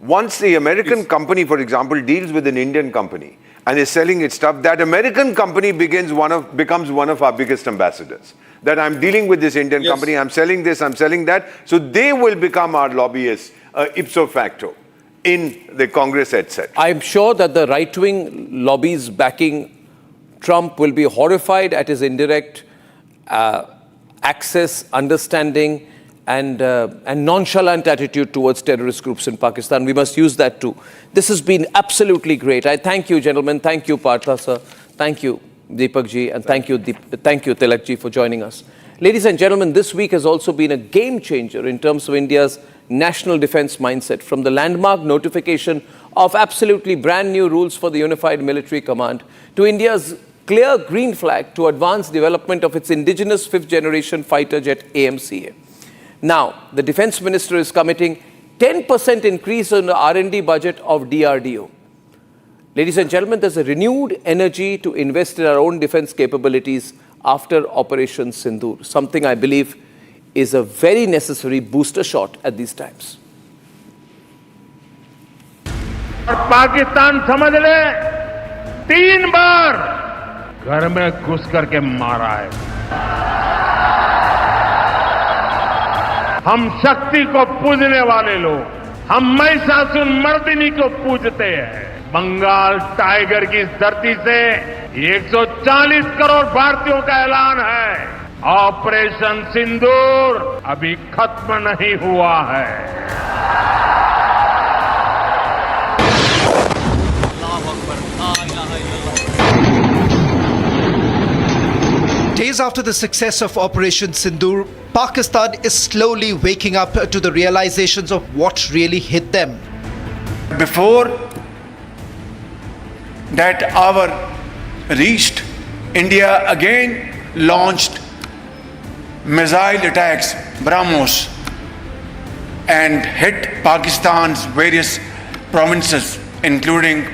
Once the American company, for example, deals with an Indian company and is selling its stuff, that American company becomes one of our biggest ambassadors. That I'm dealing with this Indian company, I'm selling this, I'm selling that. So they will become our lobbyists ipso facto in the Congress, etc. I'm sure that the right-wing lobbies backing Trump will be horrified at his indirect access, understanding, and nonchalant attitude towards terrorist groups in Pakistan. We must use that too. This has been absolutely great. I thank you, gentlemen. Thank you, Partha sir. Thank you, Deepak ji, and thank you, Tilak ji, for joining us. Ladies and gentlemen, this week has also been a game changer in terms of India's national defense mindset, from the landmark notification of absolutely brand new rules for the Unified Military Command to India's clear green flag to advance development of its indigenous fifth-generation fighter jet AMCA. Now, the Defence Minister is committing 10% increase in the R&D budget of DRDO. Ladies and gentlemen, there's a renewed energy to invest in our own defence capabilities after Operation Sindoor, something I believe is a very necessary booster shot at these times. और पाकिस्तान समझ ले 3 बार घर में घुस करके मारा है। हम शक्ति को पूजने वाले लोग, हम महिषासुर मर्दिनी को पूजते हैं। बंगाल टाइगर की इस धरती से 140 करोड़ भारतीयों का ऐलान है। ऑपरेशन सिंदूर अभी खत्म नहीं हुआ है। Days after the success of Operation Sindoor, Pakistan is slowly waking up to the realizations of what really hit them. Before that hour reached, India again launched missile attacks, BrahMos, and hit Pakistan's various provinces, including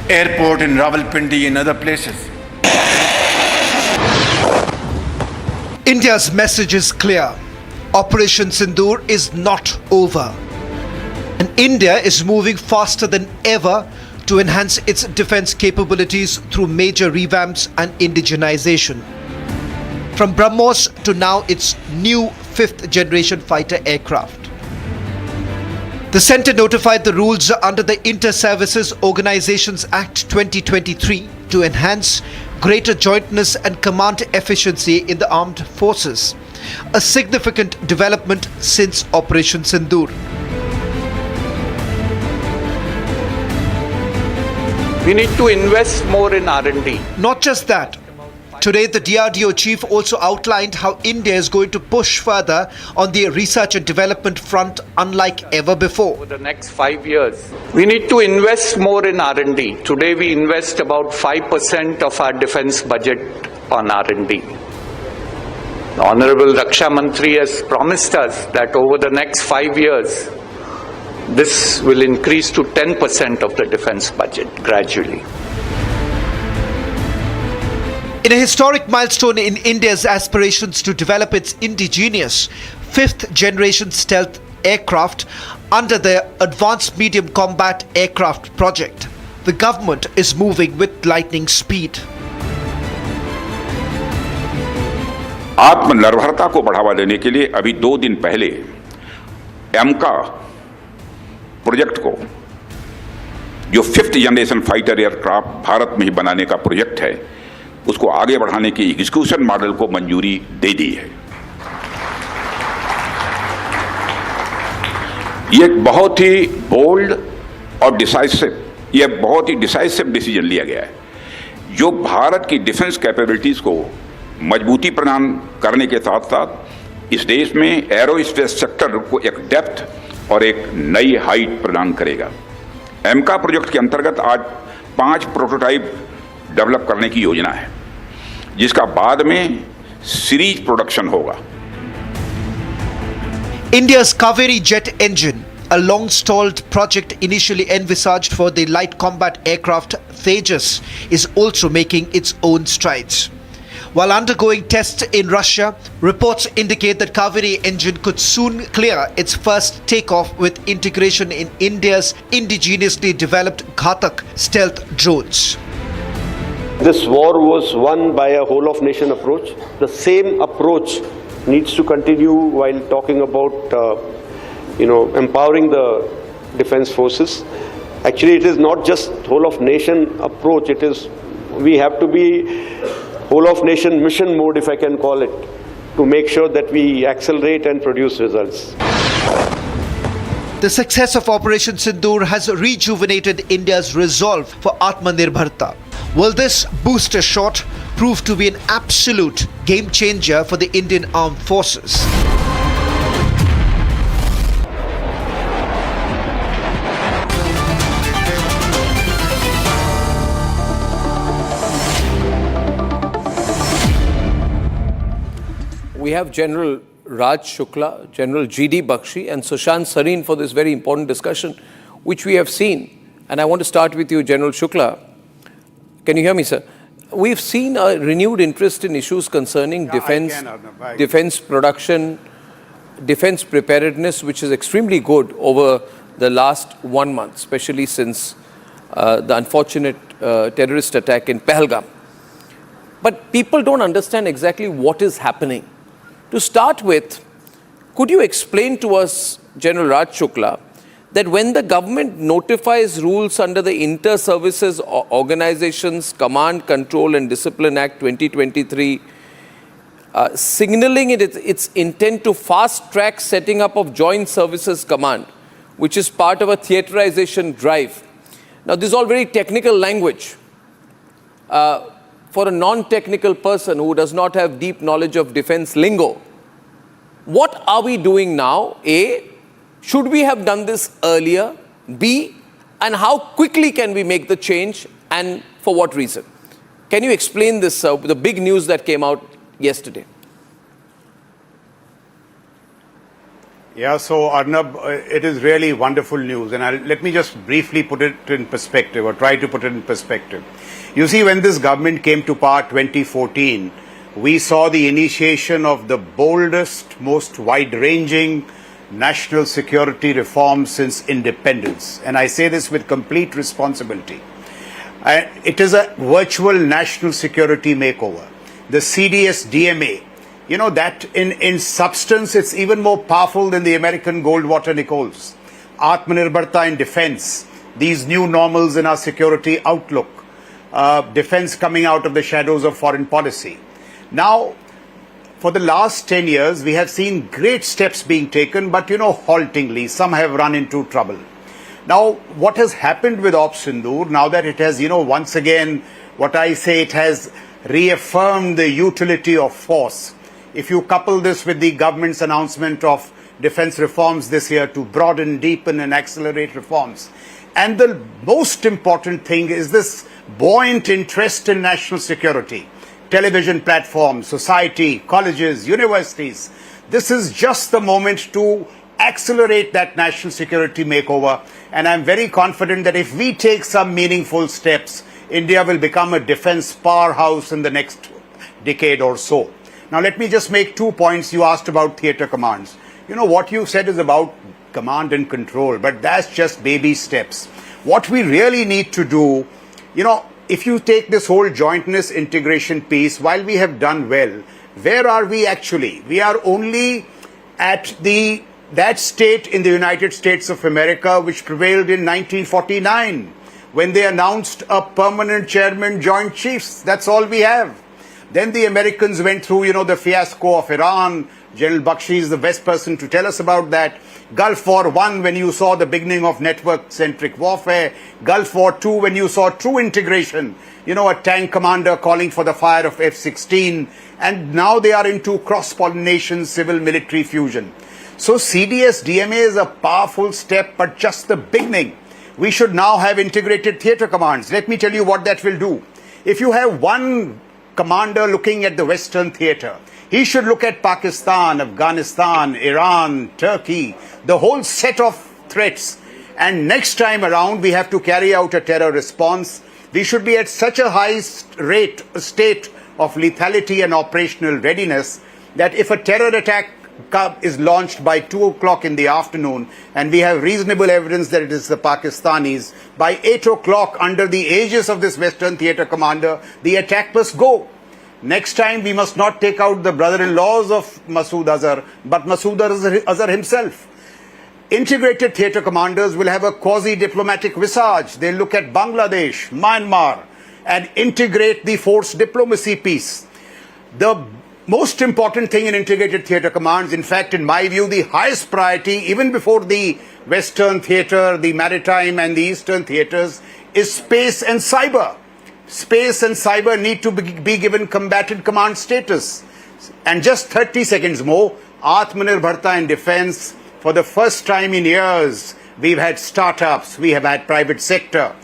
airport in Rawalpindi and other places. India's message is clear. Operation Sindoor is not over. And India is moving faster than ever to enhance its defense capabilities through major revamps and indigenization. From BrahMos to now its new 5th generation fighter aircraft. The centre notified the rules under the Inter-Services Organizations Act 2023 to enhance greater jointness and command efficiency in the armed forces, a significant development since Operation Sindoor. We need to invest more in R&D. Not just that. Today, the DRDO chief also outlined how India is going to push further on the research and development front unlike ever before. For the next 5 years, we need to invest more in R&D. Today, we invest about 5% of our defense budget on R&D. The Honorable Raksha Mantri has promised us that over the next 5 years, this will increase to 10% of the defense budget gradually. In a historic milestone in India's aspirations to develop its indigenous 5th generation stealth aircraft under the Advanced Medium Combat Aircraft project, the government is moving with lightning speed. आत्मनिर्भरता को बढ़ावा देने के लिए अभी 2 दिन पहले AMCA project को, जो 5th generation fighter aircraft Bharat में ही बनाने का प्रोजेक्ट है, उसको आगे बढ़ाने की एग्जीक्यूशन मॉडल को मंजूरी दे दी है। ये एक बहुत ही बोल्ड और डिसाइसिव डिसीजन लिया गया है, जो भारत की डिफेंस कैपेबिलिटीज को मजबूती प्रदान करने के साथ साथ इस देश में एरोस्पेस सेक्टर को एक डेप्थ और एक नई हाइट प्रदान करेगा। एमका प्रोजेक्ट के अंतर्गत आज 5 प्रोटोटाइप डेवलप करने की योजना है, जिसका बाद में सीरीज प्रोडक्शन होगा। India's Kaveri jet engine, a long-stalled project initially envisaged for the light combat aircraft Tejas, is also making its own strides. While undergoing tests in Russia, reports indicate that Kaveri engine could soon clear its first takeoff with integration in India's indigenously developed Ghatak stealth drones. This war was won by a whole-of-nation approach. The same approach needs to continue while talking about, empowering the defense forces. Actually, it is not just whole-of-nation approach. It is, we have to be whole-of-nation mission mode, if I can call it, to make sure that we accelerate and produce results. The success of Operation Sindoor has rejuvenated India's resolve for Atmanirbharta. Will this booster shot prove to be an absolute game changer for the Indian Armed Forces? We have General Raj Shukla, General G.D. Bakshi and Sushant Sareen for this very important discussion, which we have seen. And I want to start with you, General Shukla. Can you hear me, sir? We've seen a renewed interest in issues concerning defense production, defense preparedness, which is extremely good over the last 1 month, especially since the unfortunate terrorist attack in Pahalgam. But people don't understand exactly what is happening. To start with, could you explain to us, General Raj Shukla, that when the government notifies rules under the Inter-Services Organizations Command, Control and Discipline Act 2023, signaling its intent to fast-track setting up of Joint Services Command, which is part of a theaterization drive. Now, this is all very technical language. For a non-technical person who does not have deep knowledge of defense lingo, what are we doing now? A, should we have done this earlier? B, and how quickly can we make the change and for what reason? Can you explain this, the big news that came out yesterday? Yeah, so Arnab, it is really wonderful news, and let me just briefly put it in perspective, or try to put it in perspective. You see, when this government came to power 2014, we saw the initiation of the boldest, most wide-ranging national security reform since independence, and I say this with complete responsibility. It is a virtual national security makeover. The CDS DMA, you know, that in substance it's even more powerful than the American Goldwater Nichols. Atmanirbharta in defense, these new normals in our security outlook, defense coming out of the shadows of foreign policy. Now, for the last 10 years, we have seen great steps being taken, but, haltingly. Some have run into trouble. Now, what has happened with Op Sindoor, now that it has, once again, what I say, it has reaffirmed the utility of force. If you couple this with the government's announcement of defense reforms this year to broaden, deepen and accelerate reforms. And the most important thing is this buoyant interest in national security. Television platforms, society, colleges, universities. This is just the moment to accelerate that national security makeover. And I'm very confident that if we take some meaningful steps, India will become a defense powerhouse in the next decade or so. Now, let me just make 2 points. You asked about theatre commands. What you said is about command and control, but that's just baby steps. What we really need to do, if you take this whole jointness integration piece, while we have done well, where are we actually? We are only at that state in the United States of America which prevailed in 1949 when they announced a permanent chairman joint chiefs. That's all we have. Then the Americans went through, the fiasco of Iran. General Bakshi is the best person to tell us about that. Gulf War I, when you saw the beginning of network-centric warfare. Gulf War II, when you saw true integration. A tank commander calling for the fire of F-16. And now they are into cross-pollination, civil-military fusion. So CDS DMA is a powerful step, but just the beginning. We should now have integrated theatre commands. Let me tell you what that will do. If you have one commander looking at the Western theatre, he should look at Pakistan, Afghanistan, Iran, Turkey, the whole set of threats. And next time around, we have to carry out a terror response. We should be at such a high state of lethality and operational readiness, that if a terror attack is launched by 2 o'clock in the afternoon and we have reasonable evidence that it is the Pakistanis, by 8 o'clock under the aegis of this Western Theatre commander, the attack must go. Next time we must not take out the brother-in-laws of Masood Azhar, but Masood Azhar himself. Integrated theatre commanders will have a quasi-diplomatic visage. They'll look at Bangladesh, Myanmar, and integrate the force diplomacy piece. The most important thing in integrated theatre commands, in fact, in my view, the highest priority, even before the Western theatre, the maritime and the Eastern theatres, is space and cyber. Space and cyber need to be given combatant command status. And just 30 seconds more, Atmanirbharta in defense. For the first time in years, we've had startups, we have had private sector.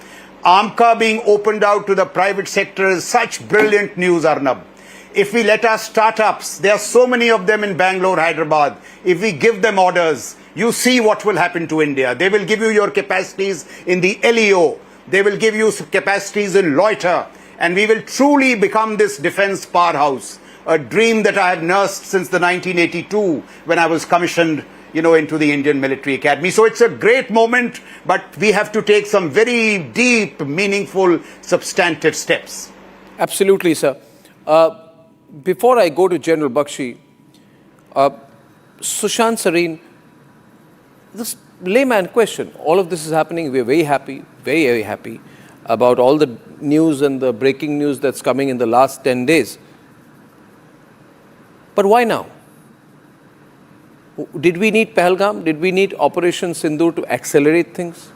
AMCA being opened out to the private sector is such brilliant news, Arnab. If we let our startups, there are so many of them in Bangalore, Hyderabad, if we give them orders, you see what will happen to India. They will give you your capacities in the LEO. They will give you capacities in loiter, and we will truly become this defense powerhouse, a dream that I have nursed since the 1982 when I was commissioned, into the Indian Military Academy. So it's a great moment, but we have to take some very deep, meaningful, substantive steps. Absolutely, sir. Before I go to General Bakshi, Sushant Sareen, this layman question, all of this is happening, we're very happy, very, very happy about all the news and the breaking news that's coming in the last 10 days. But why now? Did we need Pahalgam? Did we need Operation Sindoor to accelerate things?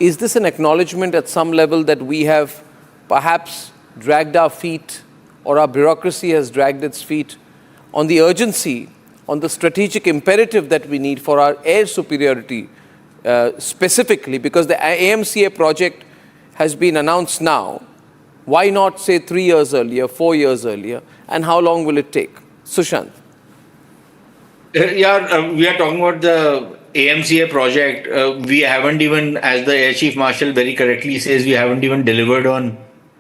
Is this an acknowledgement at some level that we have perhaps dragged our feet, or our bureaucracy has dragged its feet on the urgency, on the strategic imperative that we need for our air superiority specifically, because the AMCA project has been announced now. Why not say 3 years earlier, 4 years earlier, and how long will it take? Sushant. We are talking about the AMCA project. We haven't even, as the Air Chief Marshal very correctly says, we haven't even delivered on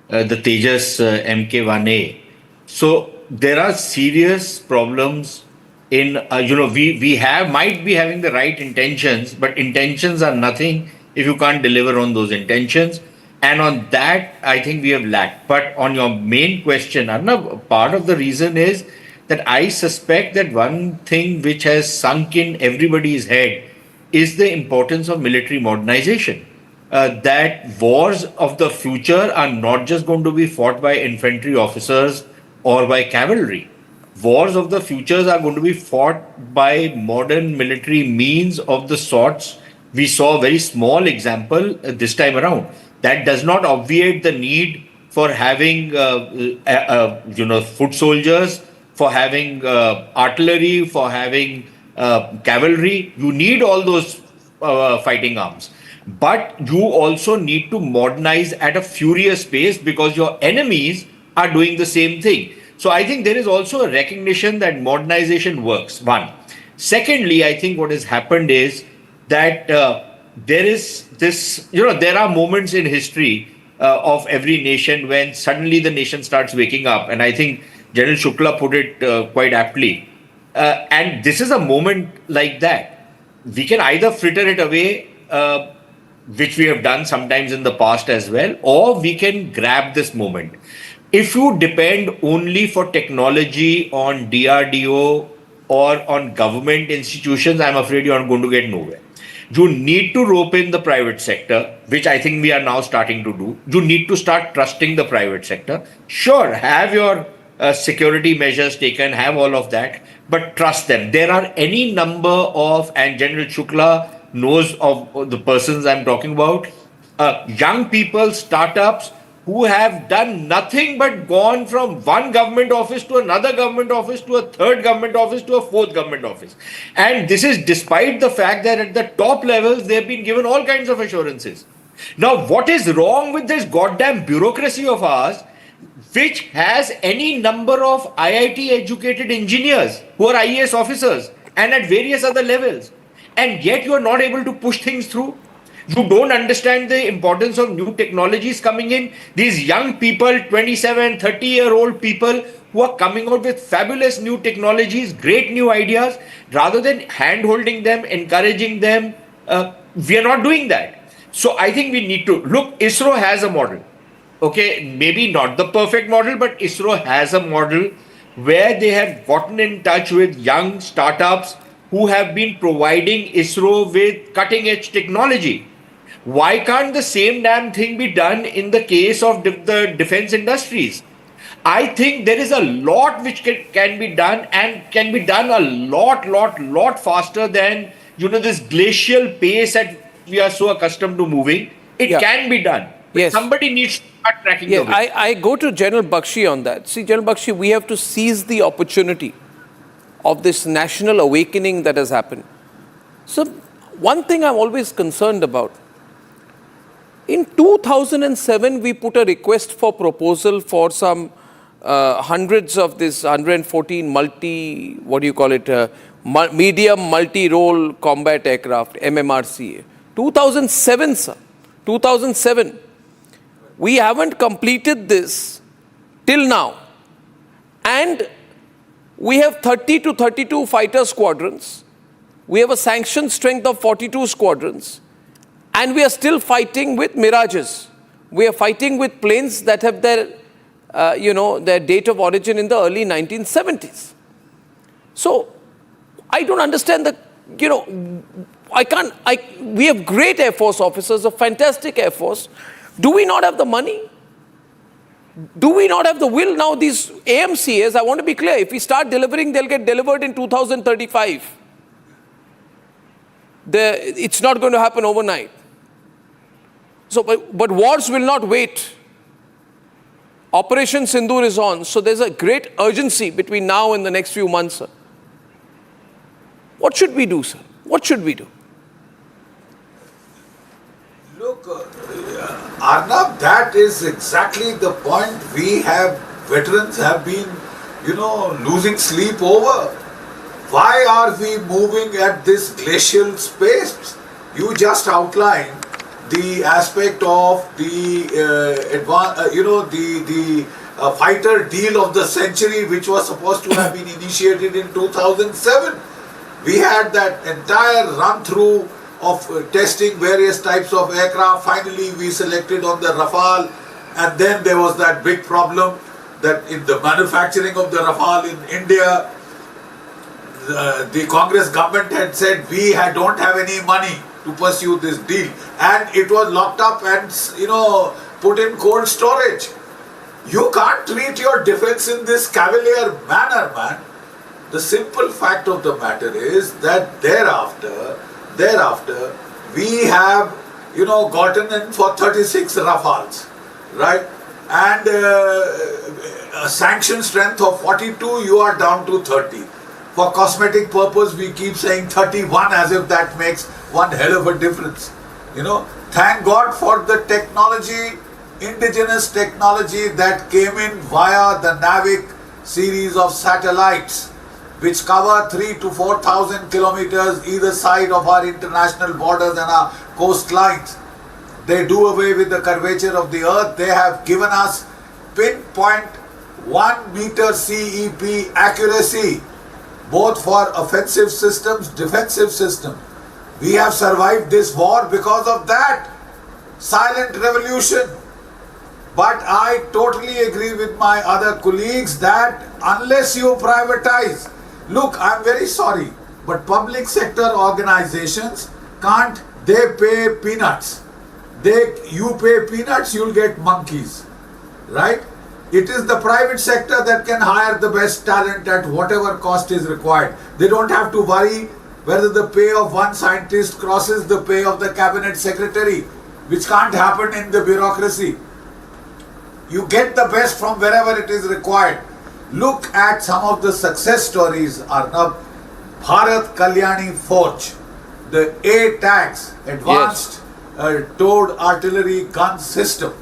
the Tejas MK1A. So there are serious problems in, we might be having the right intentions, but intentions are nothing if you can't deliver on those intentions. And on that, I think we have lacked. But on your main question, Arnab, part of the reason is that I suspect that one thing which has sunk in everybody's head is the importance of military modernization. That wars of the future are not just going to be fought by infantry officers or by cavalry. Wars of the futures are going to be fought by modern military means of the sorts we saw a very small example this time around. That does not obviate the need for having foot soldiers, for having artillery, for having cavalry. You need all those fighting arms. But you also need to modernize at a furious pace because your enemies are doing the same thing. So I think there is also a recognition that modernization works, one. Secondly, I think what has happened is that there is this, there are moments in history of every nation when suddenly the nation starts waking up. And I think General Shukla put it quite aptly. And this is a moment like that. We can either fritter it away, which we have done sometimes in the past as well, or we can grab this moment. If you depend only for technology on DRDO or on government institutions, I'm afraid you are going to get nowhere. You need to rope in the private sector, which I think we are now starting to do. You need to start trusting the private sector. Sure, have your security measures taken, have all of that, but trust them. There are any number of, and General Shukla knows of the persons I'm talking about, young people, startups, who have done nothing but gone from one government office to another government office to a third government office to a fourth government office. And this is despite the fact that at the top levels, they've been given all kinds of assurances. Now, what is wrong with this goddamn bureaucracy of ours, which has any number of IIT educated engineers who are IAS officers and at various other levels, and yet you are not able to push things through? You don't understand the importance of new technologies coming in. These young people, 27, 30-year-old people who are coming out with fabulous new technologies, great new ideas, rather than hand-holding them, encouraging them, we are not doing that. So I think we need to look, ISRO has a model. Okay, maybe not the perfect model, but ISRO has a model where they have gotten in touch with young startups who have been providing ISRO with cutting-edge technology. Why can't the same damn thing be done in the case of the defense industries? I think there is a lot which can be done, and can be done a lot faster than, this glacial pace that we are so accustomed to moving. It can be done. Yes. Somebody needs to start tracking the way. I go to General Bakshi on that. See, General Bakshi, we have to seize the opportunity of this national awakening that has happened. So, one thing I'm always concerned about, in 2007, we put a request for proposal for some hundreds of this 114 medium multi-role combat aircraft, MMRCA. 2007, sir. 2007. We haven't completed this till now. And we have 30 to 32 fighter squadrons. We have a sanctioned strength of 42 squadrons. And we are still fighting with Mirages. We are fighting with planes that have their date of origin in the early 1970s. So, I don't understand we have great Air Force officers, a fantastic Air Force. Do we not have the money? Do we not have the will? Now, these AMCAs, I want to be clear, if we start delivering, they'll get delivered in 2035. It's not going to happen overnight. So, but wars will not wait. Operation Sindoor is on, so there's a great urgency between now and the next few months, sir. What should we do, sir? What should we do? Look, Arnab, that is exactly the point veterans have been, losing sleep over. Why are we moving at this glacial pace? You just outlined the aspect of the fighter deal of the century, which was supposed to have been initiated in 2007. We had that entire run through of testing various types of aircraft. Finally, we selected on the Rafale, and then there was that big problem that in the manufacturing of the Rafale in India, the Congress government had said we don't have any money to pursue this deal, and it was locked up and put in cold storage. You can't treat your defense in this cavalier manner, man. The simple fact of the matter is that thereafter we have gotten in for 36 Rafales, right? And a sanction strength of 42, you are down to 30. For cosmetic purpose, we keep saying 31 as if that makes one hell of a difference. Thank God for the technology, indigenous technology that came in via the NAVIC series of satellites, which cover 3,000 to 4,000 kilometers either side of our international borders and our coastlines. They do away with the curvature of the earth. They have given us pinpoint 1 meter CEP accuracy, both for offensive systems, defensive systems. We have survived this war because of that silent revolution. But I totally agree with my other colleagues that unless you privatize, look, I'm very sorry, but public sector organizations can't, they pay peanuts. You pay peanuts, you'll get monkeys, right? It is the private sector that can hire the best talent at whatever cost is required. They don't have to worry whether the pay of one scientist crosses the pay of the cabinet secretary, which can't happen in the bureaucracy. You get the best from wherever it is required. Look at some of the success stories, Arnab. Bharat Kalyani Forge, the ATAGS, Advanced Towed Artillery Gun System,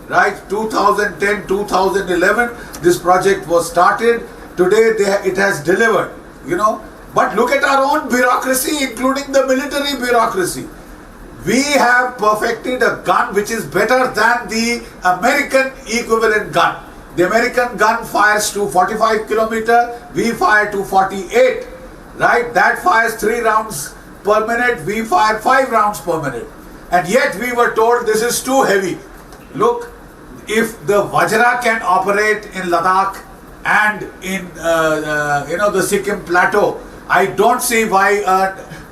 right? 2010, 2011, this project was started. Today it has delivered, But look at our own bureaucracy, including the military bureaucracy. We have perfected a gun which is better than the American equivalent gun. The American gun fires to 45 kilometer, we fire to 48, right? That fires 3 rounds per minute, we fire 5 rounds per minute. And yet we were told this is too heavy. Look, if the Vajra can operate in Ladakh and in the Sikkim plateau, I don't see why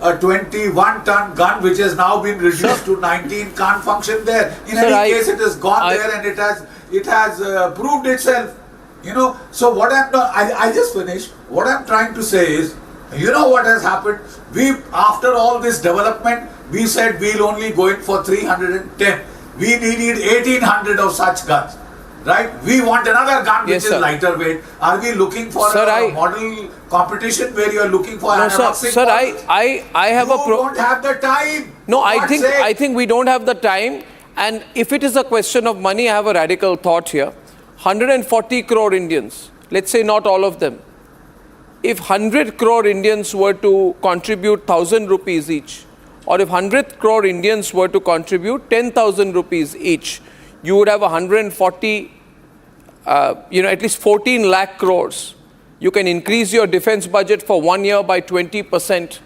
a 21-ton gun which has now been reduced to 19 can't function there. In any case, it has gone there and it has proved itself. So what I just finished. What I'm trying to say is, what has happened? After all this development, we said we'll only go in for 310. We needed 1800 of such guns. Right? We want another gun which is lighter weight. Are we looking for a model competition where you are looking for anorexic models? I have you don't have the time. No, I think we don't have the time. And if it is a question of money, I have a radical thought here. 140 crore Indians, let's say not all of them. If 100 crore Indians were to contribute 1,000 rupees each, or if 100 crore Indians were to contribute 10,000 rupees each, you would have 140, at least 14 lakh crores. You can increase your defense budget for 1 year by 20%,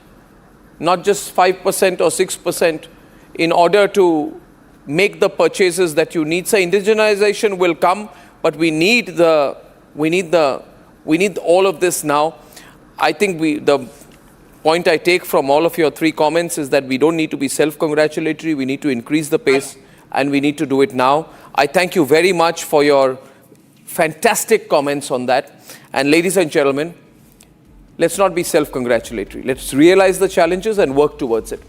not just 5% or 6%, in order to make the purchases that you need. So indigenization will come, but we need all of this now. I think the point I take from all of your 3 comments is that we don't need to be self-congratulatory. We need to increase the pace. And we need to do it now. I thank you very much for your fantastic comments on that. And ladies and gentlemen, let's not be self-congratulatory. Let's realize the challenges and work towards it.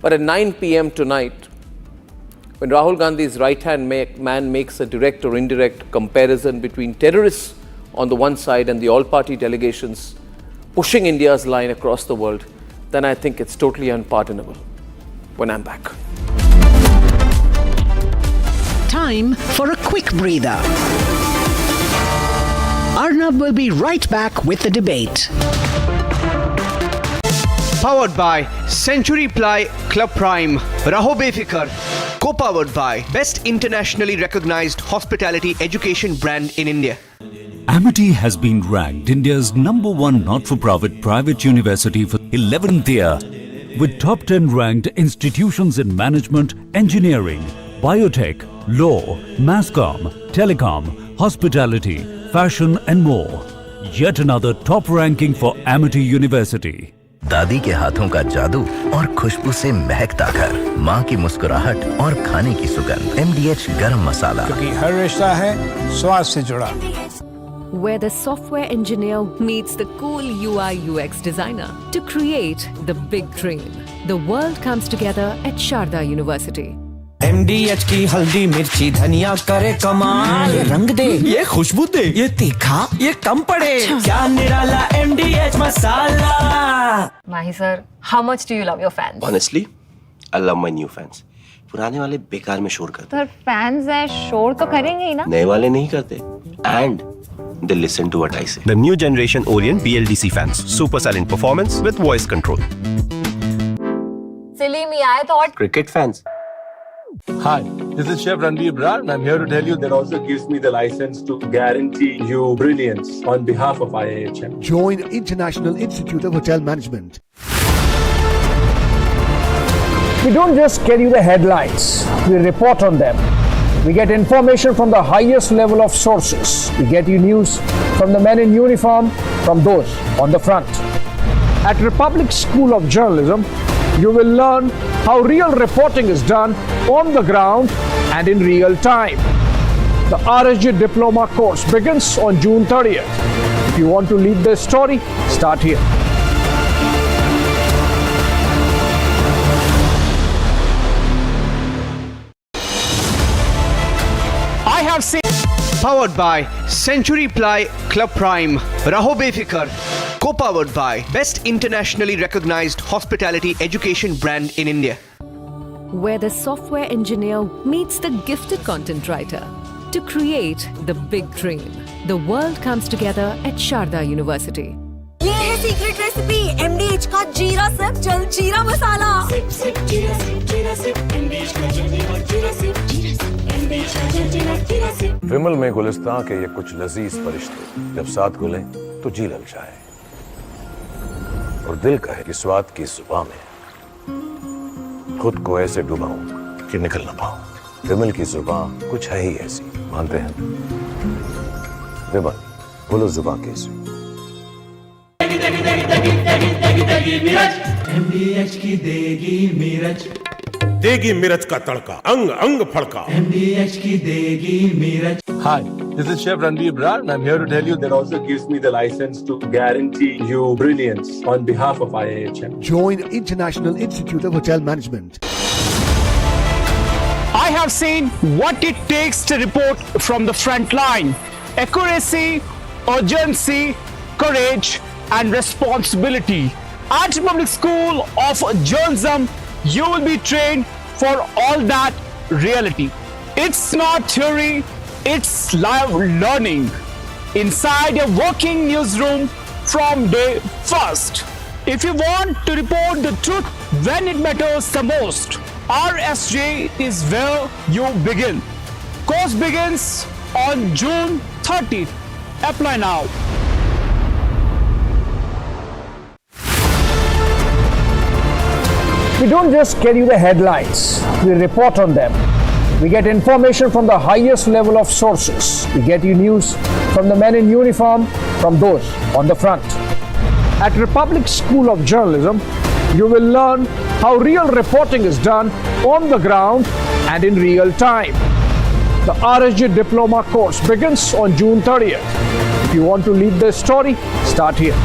But at 9 p.m. tonight, when Rahul Gandhi's right-hand man makes a direct or indirect comparison between terrorists on the one side and the all-party delegations pushing India's line across the world, then I think it's totally unpardonable. When I'm back. Time for a quick breather. Arnab will be right back with the debate. Powered by Century Ply Club Prime, Raho Befikar. Co-powered by best internationally recognized hospitality education brand in India. Amity has been ranked India's #1 not-for-profit private university for 11th year, with top 10 ranked institutions in management, engineering, biotech, law, masscom, telecom, hospitality, fashion and more. Yet another top ranking for Amity University. दादी के हाथों का जादू और खुशबू से महकता घर, माँ की मुस्कुराहट और खाने की सुगंध, MDH गरम मसाला, क्योंकि हर रिश्ता है स्वाद से जुड़ा. Where the software engineer meets the cool UI UX designer to create the big dream. The world comes together at Sharda University. MDH की हल्दी मिर्ची धनिया करे कमाल, ये रंग दे, ये खुशबू दे, ये तीखा, ये कम पड़े, क्या निराला MDH masala. Mahi sir, how much do you love your fans? Honestly, I love my new fans. पुराने वाले बेकार में शोर करते. Sir, fans हैं, शोर तो करेंगे ही ना. नए वाले नहीं करते. And they listen to what I say. The new generation Orient BLDC fans, super silent performance with voice control. Silly me, I thought. Cricket fans. Hi, this is Chef Ranveer Brar and I'm here to tell you that also gives me the license to guarantee you brilliance on behalf of IIHM. Join International Institute of Hotel Management. We don't just get you the headlines, we report on them. We get information from the highest level of sources. We get you news from the men in uniform, from those on the front. At Republic School of Journalism, you will learn how real reporting is done on the ground and in real time. The RSG Diploma course begins on June 30th. If you want to lead this story, start here. I have seen. Powered by Century Ply Club Prime, Raho Befikar. Co-powered by best internationally recognized hospitality education brand in India. Where the software engineer meets the gifted content writer to create the big dream. The world comes together at Sharda University. ये secret recipe MDH का जीरा SIP जल जीरा मसाला। विमल में गुलिस्तां के ये कुछ लजीज फरिश्ते जब साथ गुलें तो जी लग जाए और दिल कहे कि स्वाद की जुबान में खुद को ऐसे डुबाऊं कि निकल ना पाऊं। विमल की जुबान कुछ है ही ऐसी, मानते हैं? विमल बोलो जुबान कैसी? MDH की देगी मिर्च, देगी मिर्च का तड़का, अंग अंग फड़का। MDH की देगी मिर्च। Hi, this is Chef Ranveer Brar and I'm here to tell you that also gives me the license to guarantee you brilliance on behalf of IAHM. Join International Institute of Hotel Management. I have seen what it takes to report from the front line. Accuracy, urgency, courage, and responsibility. At Public School of Journalism, you will be trained for all that reality. It's not theory, it's live learning. Inside a working newsroom from day first. If you want to report the truth when it matters the most, RSJ is where you begin. Course begins on June 30th. Apply now. We don't just get you the headlines, we report on them. We get information from the highest level of sources. We get you news from the men in uniform, from those on the front. At Republic School of Journalism, you will learn how real reporting is done on the ground and in real time. The RSG Diploma course begins on June 30th. If you want to lead the story, start here.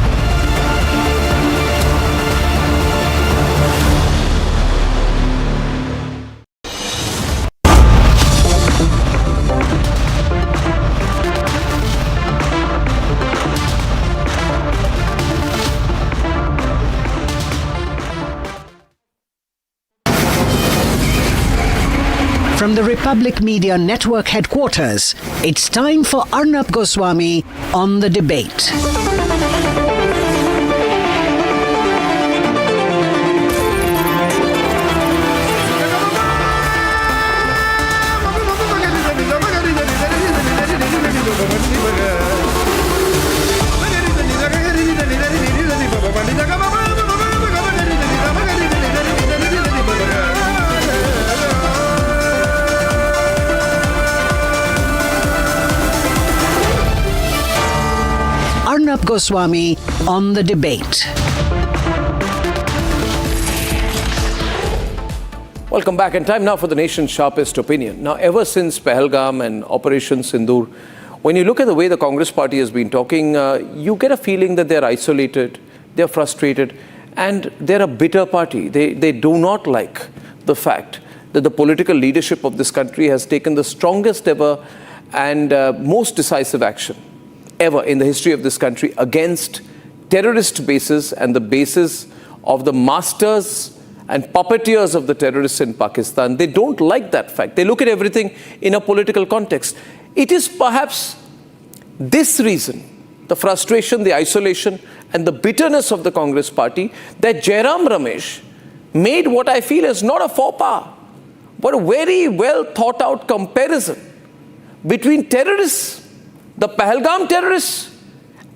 From the Republic Media Network headquarters, it's time for Arnab Goswami on the debate. Arnab Goswami on the debate. Welcome back, and time now for the nation's sharpest opinion. Now, ever since Pahalgam and Operation Sindoor, when you look at the way the Congress party has been talking, you get a feeling that they're isolated, they're frustrated, and they're a bitter party. They do not like the fact that the political leadership of this country has taken the strongest ever and most decisive action ever in the history of this country against terrorist bases and the bases of the masters and puppeteers of the terrorists in Pakistan. They don't like that fact. They look at everything in a political context. It is perhaps this reason, the frustration, the isolation, and the bitterness of the Congress party, that Jairam Ramesh made what I feel is not a faux pas, but a very well thought out comparison between terrorists, the Pahalgam terrorists,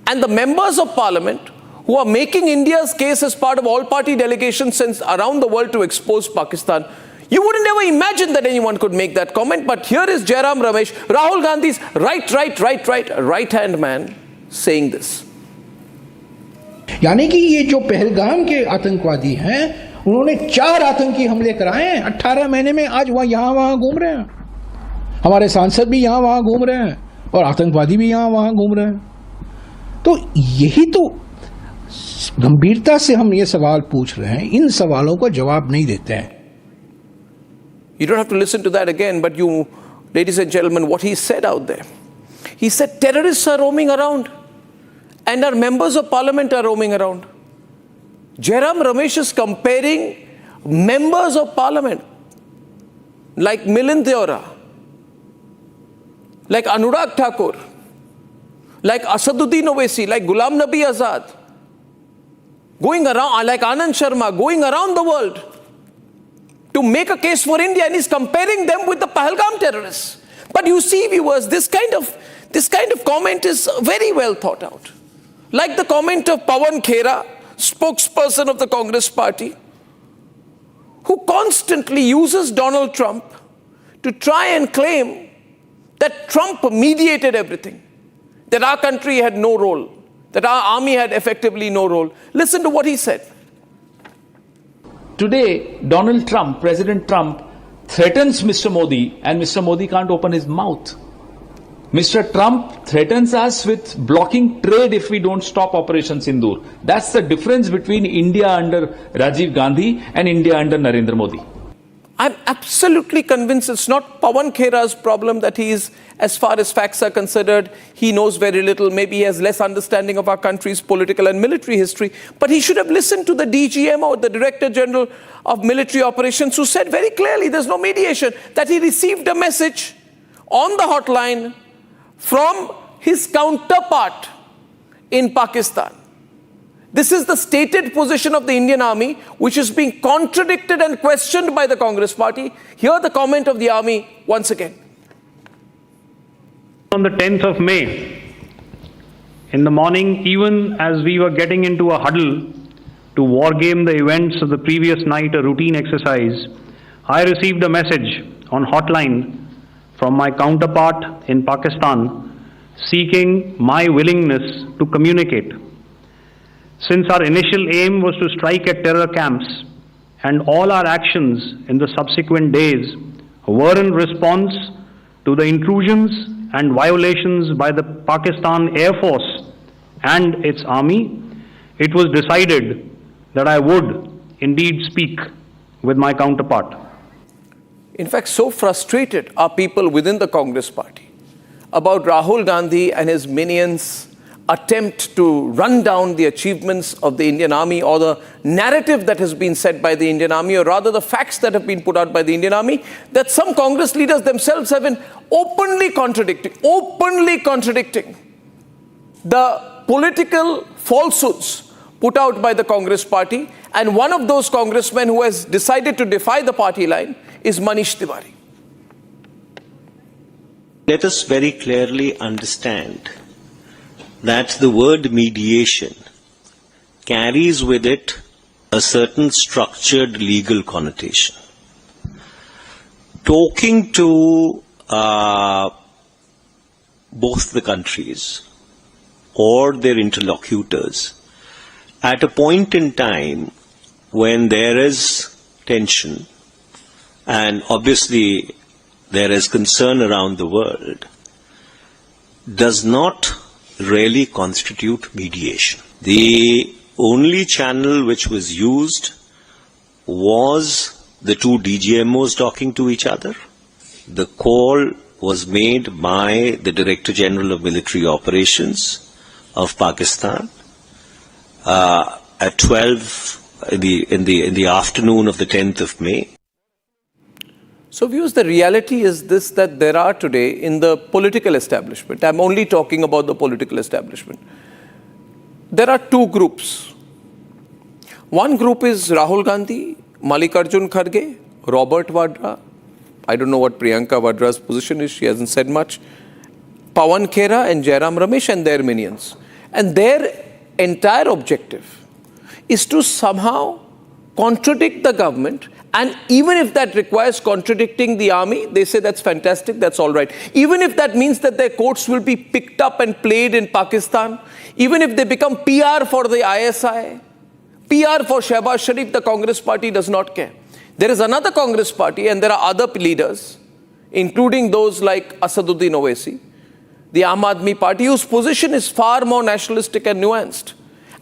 and the members of parliament who are making India's case as part of all-party delegations since around the world to expose Pakistan. You wouldn't ever imagine that anyone could make that comment, but here is Jairam Ramesh, Rahul Gandhi's right-hand man, saying this. यानी कि ये जो पहलगाम के आतंकवादी हैं, उन्होंने 4 आतंकी हमले कराए हैं 18 महीने में। आज वह यहाँ वहाँ घूम रहे हैं, हमारे सांसद भी यहाँ वहाँ घूम रहे हैं और आतंकवादी भी यहाँ वहाँ घूम रहे हैं। तो यही तो गंभीरता से हम ये सवाल पूछ रहे हैं, इन सवालों का जवाब नहीं देते हैं। You don't have to listen to that again, but you, ladies and gentlemen, what he said out there. He said terrorists are roaming around and our members of parliament are roaming around. Jairam Ramesh is comparing members of parliament like Milind Deora, like Anurag Thakur, like Asaduddin Owaisi, like Ghulam Nabi Azad, going around, like Anand Sharma, going around the world to make a case for India, and he's comparing them with the Pahalgam terrorists. But you see, viewers, this kind of comment is very well thought out. Like the comment of Pawan Khera, spokesperson of the Congress party, who constantly uses Donald Trump to try and claim that Trump mediated everything, that our country had no role, that our army had effectively no role. Listen to what he said. Today, Donald Trump, President Trump, threatens Mr. Modi, and Mr. Modi can't open his mouth. Mr. Trump threatens us with blocking trade if we don't stop Operation Sindoor. That's the difference between India under Rajiv Gandhi and India under Narendra Modi. I'm absolutely convinced it's not Pawan Khera's problem that he is, as far as facts are considered, he knows very little. Maybe he has less understanding of our country's political and military history. But he should have listened to the DGM or the Director General of Military Operations, who said very clearly there's no mediation, that he received a message on the hotline from his counterpart in Pakistan. This is the stated position of the Indian Army, which is being contradicted and questioned by the Congress party. Hear the comment of the Army once again. On the 10th of May, in the morning, even as we were getting into a huddle to wargame the events of the previous night, a routine exercise, I received a message on hotline from my counterpart in Pakistan seeking my willingness to communicate. Since our initial aim was to strike at terror camps, and all our actions in the subsequent days were in response to the intrusions and violations by the Pakistan Air Force and its army, it was decided that I would indeed speak with my counterpart. In fact, so frustrated are people within the Congress party about Rahul Gandhi and his minions' attempt to run down the achievements of the Indian Army, or the narrative that has been set by the Indian Army, or rather the facts that have been put out by the Indian Army, that some Congress leaders themselves have been openly contradicting the political falsehoods put out by the Congress party. And one of those congressmen who has decided to defy the party line is Manish Tiwari. Let us very clearly understand that the word mediation carries with it a certain structured legal connotation. Talking to both the countries or their interlocutors at a point in time when there is tension and obviously there is concern around the world does not really constitute mediation. The only channel which was used was the two DGMOs talking to each other. The call was made by the Director General of Military Operations of Pakistan at 12 in the afternoon of the 10th of May. So viewers, the reality is this, that there are today in the political establishment, I'm only talking about the political establishment, there are two groups. One group is Rahul Gandhi, Mallikarjun Kharge, Robert Vadra. I don't know what Priyanka Vadra's position is, she hasn't said much. Pawan Khera and Jairam Ramesh and their minions. And their entire objective is to somehow contradict the government. And even if that requires contradicting the army, they say that's fantastic, that's all right. Even if that means that their quotes will be picked up and played in Pakistan, even if they become PR for the ISI, PR for Shehbaz Sharif, the Congress party does not care. There is another Congress party and there are other leaders, including those like Asaduddin Owaisi, the Aam Aadmi party, whose position is far more nationalistic and nuanced.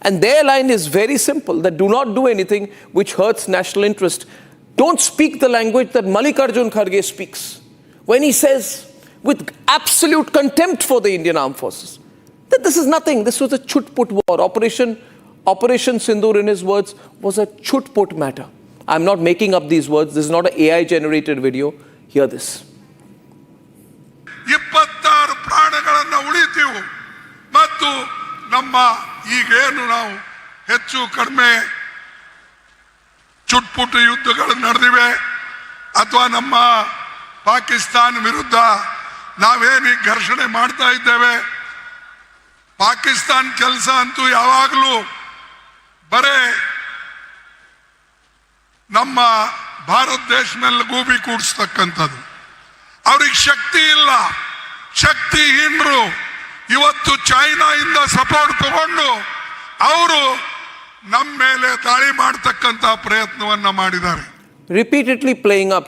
And their line is very simple, that do not do anything which hurts national interest. Don't speak the language that Mallikarjun Kharge speaks when he says, with absolute contempt for the Indian Armed Forces, that this is nothing, this was a chut-put war. Operation Sindoor, in his words, was a chut-put matter. I'm not making up these words, this is not an AI-generated video. Hear this. 26 ಪ್ರಾಣಗಳನ್ನು ಉಳಿತೀವು ಮತ್ತು ನಮ್ಮ ಈಗೇನು ನಾವು ಹೆಚ್ಚು ಕಡಿಮೆ ಚುಟ್ಪುಟ್ಟು ಯುದ್ಧಗಳು ನಡೆದಿವೆ ಅಥವಾ ನಮ್ಮ ಪಾಕಿಸ್ತಾನ ವಿರುದ್ಧ ನಾವೇನು ಘರ್ಷಣೆ ಮಾಡ್ತಾ ಇದ್ದೇವೆ, ಪಾಕಿಸ್ತಾನ ಕೆಲಸ ಅಂತೂ ಯಾವಾಗಲೂ ಬರೇ ನಮ್ಮ ಭಾರತ ದೇಶ ಮೇಲೆ ಗೂಬಿ ಕೂಡಿಸ್ತಕ್ಕಂಥದ್ದು. ಅವ್ರಿಗೆ ಶಕ್ತಿ ಇಲ್ಲ, ಶಕ್ತಿಹೀನರು. ಇವತ್ತು ಚೈನಾಯಿಂದ ಸಪೋರ್ಟ್ ತಗೊಂಡು ಅವರು ನಮ್ಮ ಮೇಲೆ ದಾಳಿ ಮಾಡತಕ್ಕಂತ ಪ್ರಯತ್ನವನ್ನ ಮಾಡಿದ್ದಾರೆ. Repeatedly playing up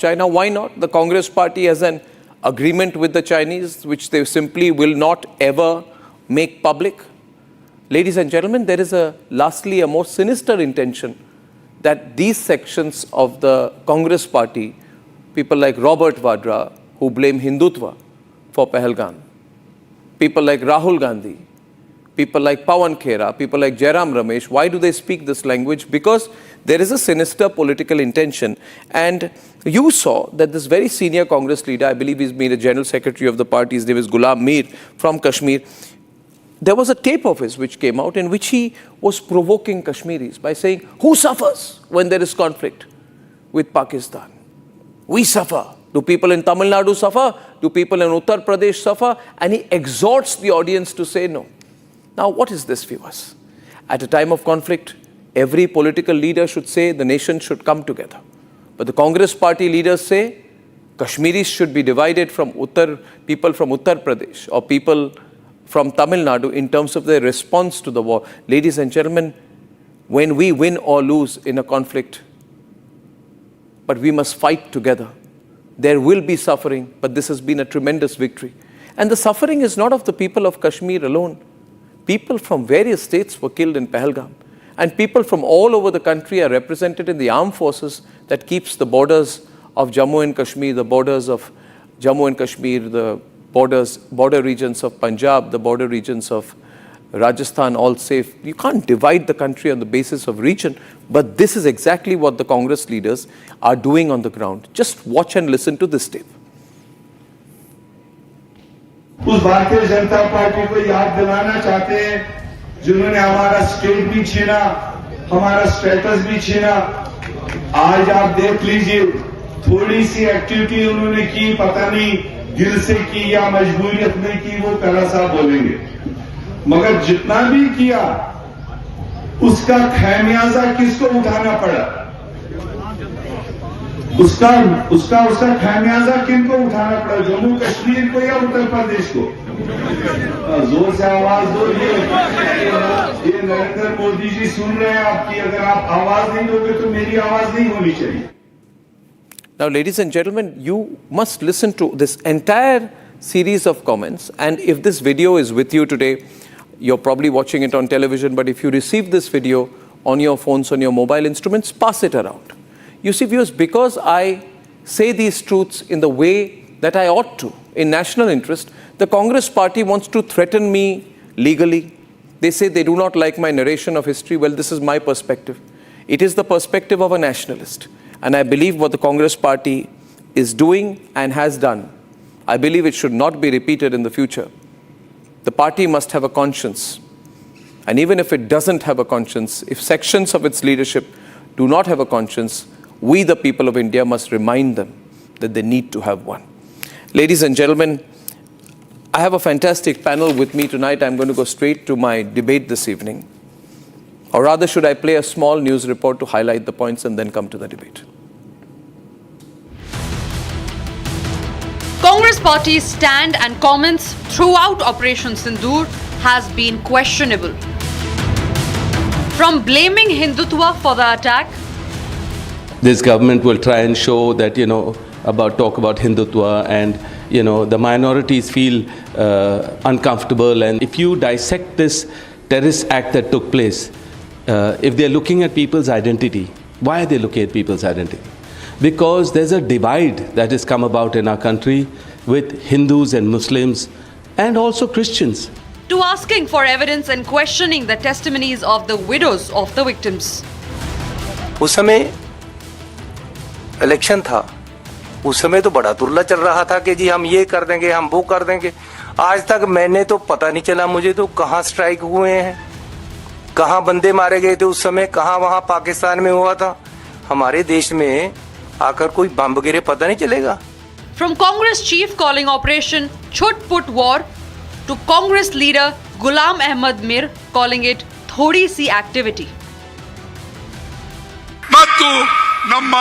China. Why not? The Congress party has an agreement with the Chinese, which they simply will not ever make public. Ladies and gentlemen, there is lastly a more sinister intention that these sections of the Congress party, people like Robert Vadra, who blame Hindutva for Pahalgam, people like Rahul Gandhi, people like Pawan Khera, people like Jairam Ramesh, why do they speak this language? Because there is a sinister political intention. And you saw that this very senior Congress leader, I believe he's made a general secretary of the party, his name is Ghulam Mir from Kashmir. There was a tape of his which came out in which he was provoking Kashmiris by saying, who suffers when there is conflict with Pakistan? We suffer. Do people in Tamil Nadu suffer? Do people in Uttar Pradesh suffer? And he exhorts the audience to say no. Now, what is this, viewers? At a time of conflict, every political leader should say the nation should come together. But the Congress party leaders say Kashmiris should be divided from people from Uttar Pradesh or people from Tamil Nadu in terms of their response to the war. Ladies and gentlemen, when we win or lose in a conflict, but we must fight together. There will be suffering, but this has been a tremendous victory. And the suffering is not of the people of Kashmir alone. People from various states were killed in Pahalgam. And people from all over the country are represented in the armed forces that keeps the borders of Jammu and Kashmir, the borders of Jammu and Kashmir, the border regions of Punjab, the border regions of Rajasthan all safe. You can't divide the country on the basis of region, but this is exactly what the Congress leaders are doing on the ground. Just watch and listen to this tape. उस Bharatiya Janata party को याद दिलाना चाहते हैं जिन्होंने हमारा state भी छीना, हमारा स्टेटस भी छीना. आज आप देख लीजिए, थोड़ी सी एक्टिविटी उन्होंने की, पता नहीं दिल से की या मजबूरियत में की, वो पहला साहब बोलेंगे. मगर जितना भी किया उसका खैमियाजा किसको उठाना पड़ा? उसका खैमियाजा किनको उठाना पड़ा? जम्मू कश्मीर को या उत्तर प्रदेश को? जोर से आवाज दो. ये नरेंद्र मोदी जी सुन रहे हैं आपकी. अगर आप आवाज नहीं दोगे तो मेरी आवाज नहीं होनी चाहिए. Now, ladies and gentlemen, you must listen to this entire series of comments. And if this video is with you today, you're probably watching it on television, but if you receive this video on your phones, on your mobile instruments, pass it around. You see, viewers, because I say these truths in the way that I ought to, in national interest, the Congress party wants to threaten me legally. They say they do not like my narration of history. Well, this is my perspective. It is the perspective of a nationalist. And I believe what the Congress party is doing and has done, I believe it should not be repeated in the future. The party must have a conscience. And even if it doesn't have a conscience, if sections of its leadership do not have a conscience, we, the people of India, must remind them that they need to have one. Ladies and gentlemen, I have a fantastic panel with me tonight. I'm going to go straight to my debate this evening. Or rather, should I play a small news report to highlight the points and then come to the debate? Congress party's stand and comments throughout Operation Sindoor has been questionable. From blaming Hindutva for the attack, this government will try and show that, talk about Hindutva and, the minorities feel uncomfortable. And if you dissect this terrorist act that took place, if they're looking at people's identity, why are they looking at people's identity? Because there's a divide that has come about in our country with Hindus and Muslims and also Christians. To asking for evidence and questioning the testimonies of the widows of the victims. उस समय election था, उस समय तो बड़ा दुर्ला चल रहा था कि जी हम ये कर देंगे, हम वो कर देंगे. आज तक मैंने तो पता नहीं चला मुझे तो कहाँ स्ट्राइक हुए हैं. कहाँ बंदे मारे गए थे उस समय, कहाँ वहाँ पाकिस्तान में हुआ था, हमारे देश में आकर कोई बम गिरे पता नहीं चलेगा। From Congress chief calling Operation Chhut Put War to Congress leader Ghulam Ahmad Mir calling it Thodi Si activity. ಮತ್ತು ನಮ್ಮ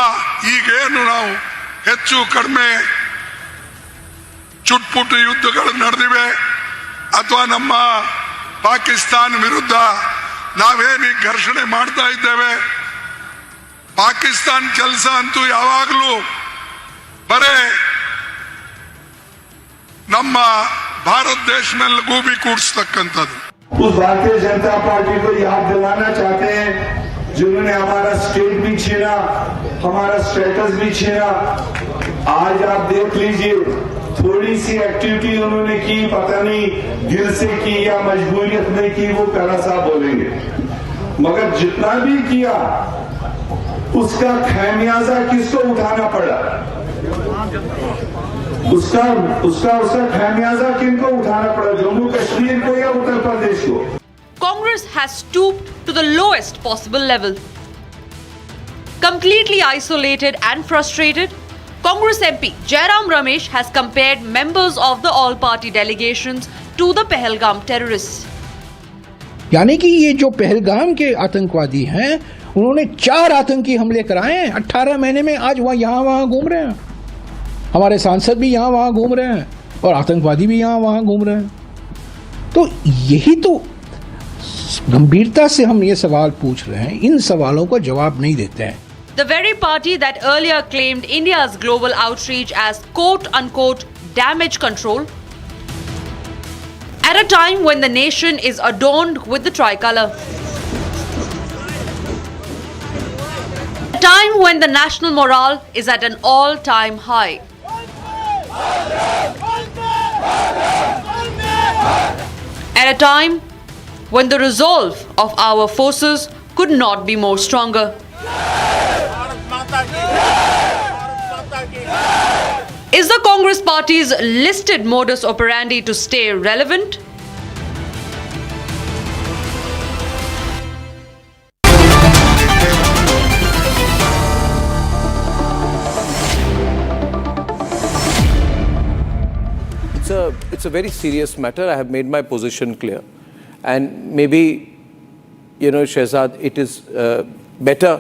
ಈಗೇನು ನಾವು ಹೆಚ್ಚು ಕಡಿಮೆ ಚುಟ್ಪುಟ್ಟು ಯುದ್ಧಗಳು ನಡೆದಿವೆ ಅಥವಾ ನಮ್ಮ ಪಾಕಿಸ್ತಾನ ವಿರುದ್ಧ ನಾವೇನು ಘರ್ಷಣೆ ಮಾಡ್ತಾ ಇದ್ದೇವೆ, ಪಾಕಿಸ್ತಾನ ಕೆಲಸ ಅಂತೂ ಯಾವಾಗಲೂ ಬರೇ ನಮ್ಮ ಭಾರತ ದೇಶ ಮೇಲೆ ಗೂಬಿ ಕೂಡಿಸ್ತಕ್ಕಂಥದ್ದು. उस भारतीय जनता पार्टी को याद दिलाना चाहते हैं जिन्होंने हमारा स्टेट भी छीना, हमारा स्टेटस भी छीना। आज आप देख लीजिए, थोड़ी सी एक्टिविटी उन्होंने की, पता नहीं दिल से की या मजबूरियत में की, वो प्यारा साहब बोलेंगे, मगर जितना भी किया उसका खमियाजा किसको उठाना पड़ा, उसका खमियाजा किनको उठाना पड़ा, जम्मू कश्मीर को या उत्तर प्रदेश को? Congress has stooped to the lowest possible level. Completely isolated and frustrated, Congress MP Jairam Ramesh has compared members of the all-party delegations to the Pahalgam terrorists. यानी कि ये जो पहलगाम के आतंकवादी हैं, उन्होंने 4 आतंकी हमले कराए हैं 18 महीने में। आज वह यहाँ वहाँ घूम रहे हैं, हमारे सांसद भी यहाँ वहाँ घूम रहे हैं और आतंकवादी भी यहाँ वहाँ घूम रहे हैं। तो यही तो गंभीरता से हम ये सवाल पूछ रहे हैं, इन सवालों का जवाब नहीं देते हैं। The very party that earlier claimed India's global outreach as quote-unquote damage control, at a time when the nation is adorned with the tricolour, a time when the national morale is at an all-time high, at a time when the resolve of our forces could not be more stronger. Is the Congress Party's listed modus operandi to stay relevant? It's a very serious matter. I have made my position clear. And maybe, Shehzad, it is better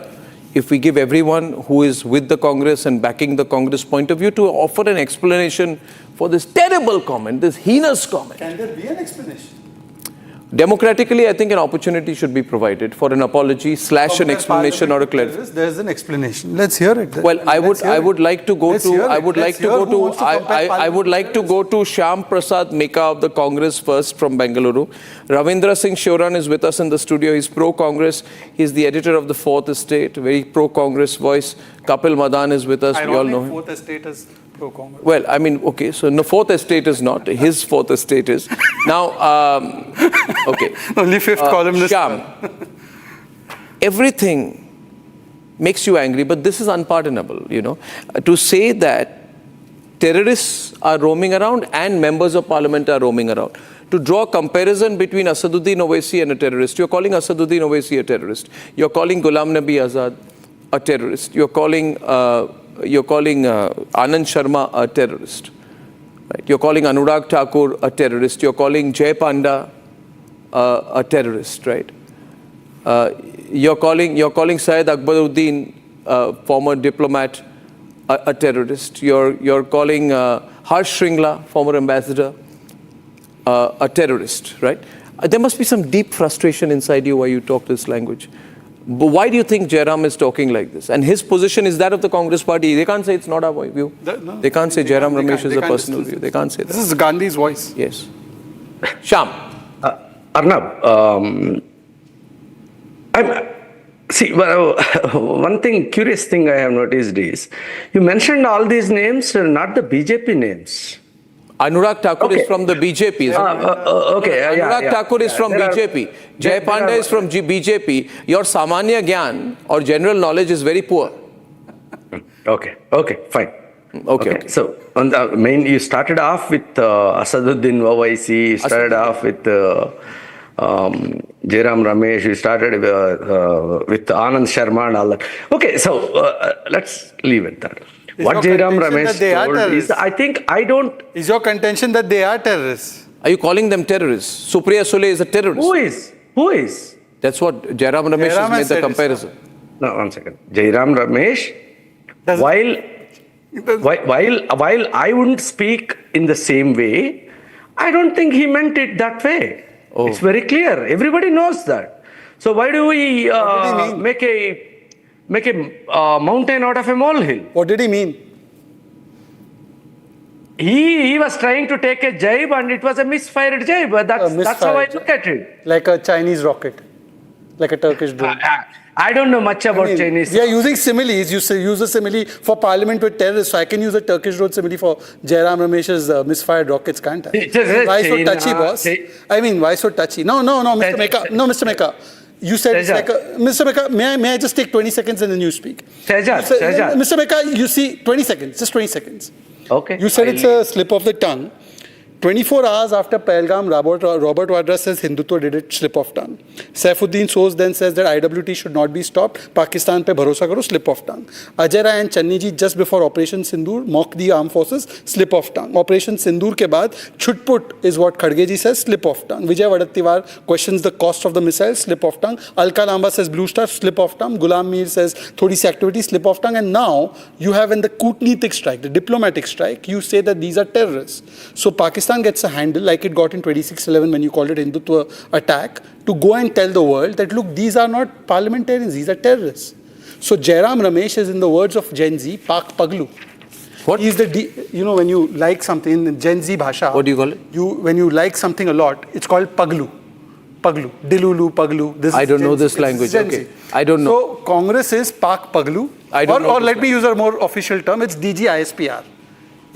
if we give everyone who is with the Congress and backing the Congress point of view to offer an explanation for this terrible comment, this heinous comment. Can there be an explanation? Democratically, I think an opportunity should be provided for an apology / an explanation or a clarification. There's an explanation. Let's hear it. Well, I would like to go to Shyam Prasad Meka of the Congress first from Bengaluru. Ravindra Singh Shoran is with us in the studio. He's pro-Congress. He's the editor of the Fourth Estate, very pro-Congress voice. Kapil Madan is with us. We all know him. Fourth Estate is pro-Congress. Well, I mean, okay, so no, Fourth Estate is not. His Fourth Estate is. Now, okay. Only fifth columnist. Shyam, everything makes you angry, but this is unpardonable, to say that terrorists are roaming around and members of parliament are roaming around. To draw a comparison between Asaduddin Owaisi and a terrorist. You're calling Asaduddin Owaisi a terrorist. You're calling Ghulam Nabi Azad a terrorist. You're calling Anand Sharma a terrorist. Right? You're calling Anurag Thakur a terrorist. You're calling Jay Panda a terrorist, right? You're calling Syed Akbaruddin, former diplomat, a terrorist. You're calling Harsh Shringla, former ambassador, a terrorist, right? There must be some deep frustration inside you why you talk this language. But why do you think Jairam is talking like this? And his position is that of the Congress Party. They can't say it's not our view. They can't say Jairam Ramesh is a personal view. They can't say that. This is Gandhi's voice. Yes. Shyam. Arnab, one curious thing I have noticed is, you mentioned all these names, not the BJP names. Anurag Thakur is from the BJP. Anurag Thakur is from BJP. Jay Panda is from BJP. Your Samanya Gyan or general knowledge is very poor. Okay, fine. Okay. So, on the main, you started off with Asaduddin Owaisi, you started off with Jairam Ramesh, we started with Anand Sharma and all that. Okay, so let's leave it there. What Jairam Ramesh told is, Is your contention that they are terrorists? Are you calling them terrorists? Supriya Sule is a terrorist. Who is? That's what Jairam Ramesh has made the comparison. No, 1 second. Jairam Ramesh, while I wouldn't speak in the same way, I don't think he meant it that way. Oh. It's very clear. Everybody knows that. So why do we make a mountain out of a molehill? What did he mean? He was trying to take a jibe and it was a misfired jibe. That's how I look at it. Like a Chinese rocket. Like a Turkish drone. I don't know much about Chinese. We are using similes. You use a simile for parliament with terrorists. So I can use a Turkish drone simile for Jairam Ramesh's misfired rockets, can't I? Why so touchy, boss? I mean, why so touchy? No, Mr. Meka. No, Mr. Meka. You said it's like Mr. Meka, may I just take 20 seconds and then you speak? Mr. Meka, you see, 20 seconds, just 20 seconds. Okay. You said it's a slip of the tongue. 24 hours after Pahalgam, Robert Vadra says Hindutva did it slip of tongue. Saifuddin Soz then says that IWT should not be stopped. Pakistan pe bharosa karo, slip of tongue. Ajay Rai and Channi ji just before Operation Sindoor mocked the armed forces, slip of tongue. Operation Sindoor ke baad, chutput is what Khadge ji says, slip of tongue. Vijay Wadattiwar questions the cost of the missile, slip of tongue. Alka Lamba says Blue Star, slip of tongue. Ghulam Mir says thodi si activity, slip of tongue. And now you have in the Kutnitik strike, the diplomatic strike, you say that these are terrorists. So Pakistan gets a handle like it got in 26/11 when you called it Hindutva attack to go and tell the world that look, these are not parliamentarians, these are terrorists. So Jairam Ramesh is, in the words of Gen Z, Pak Paglu. What? He's when you like something in Gen Z bhasha. What do you call it? When you like something a lot, it's called Paglu. Paglu. Dilulu, Paglu. I don't know this language. Okay. I don't know. So Congress is Pak Paglu. Or let me use a more official term, it's DGISPR.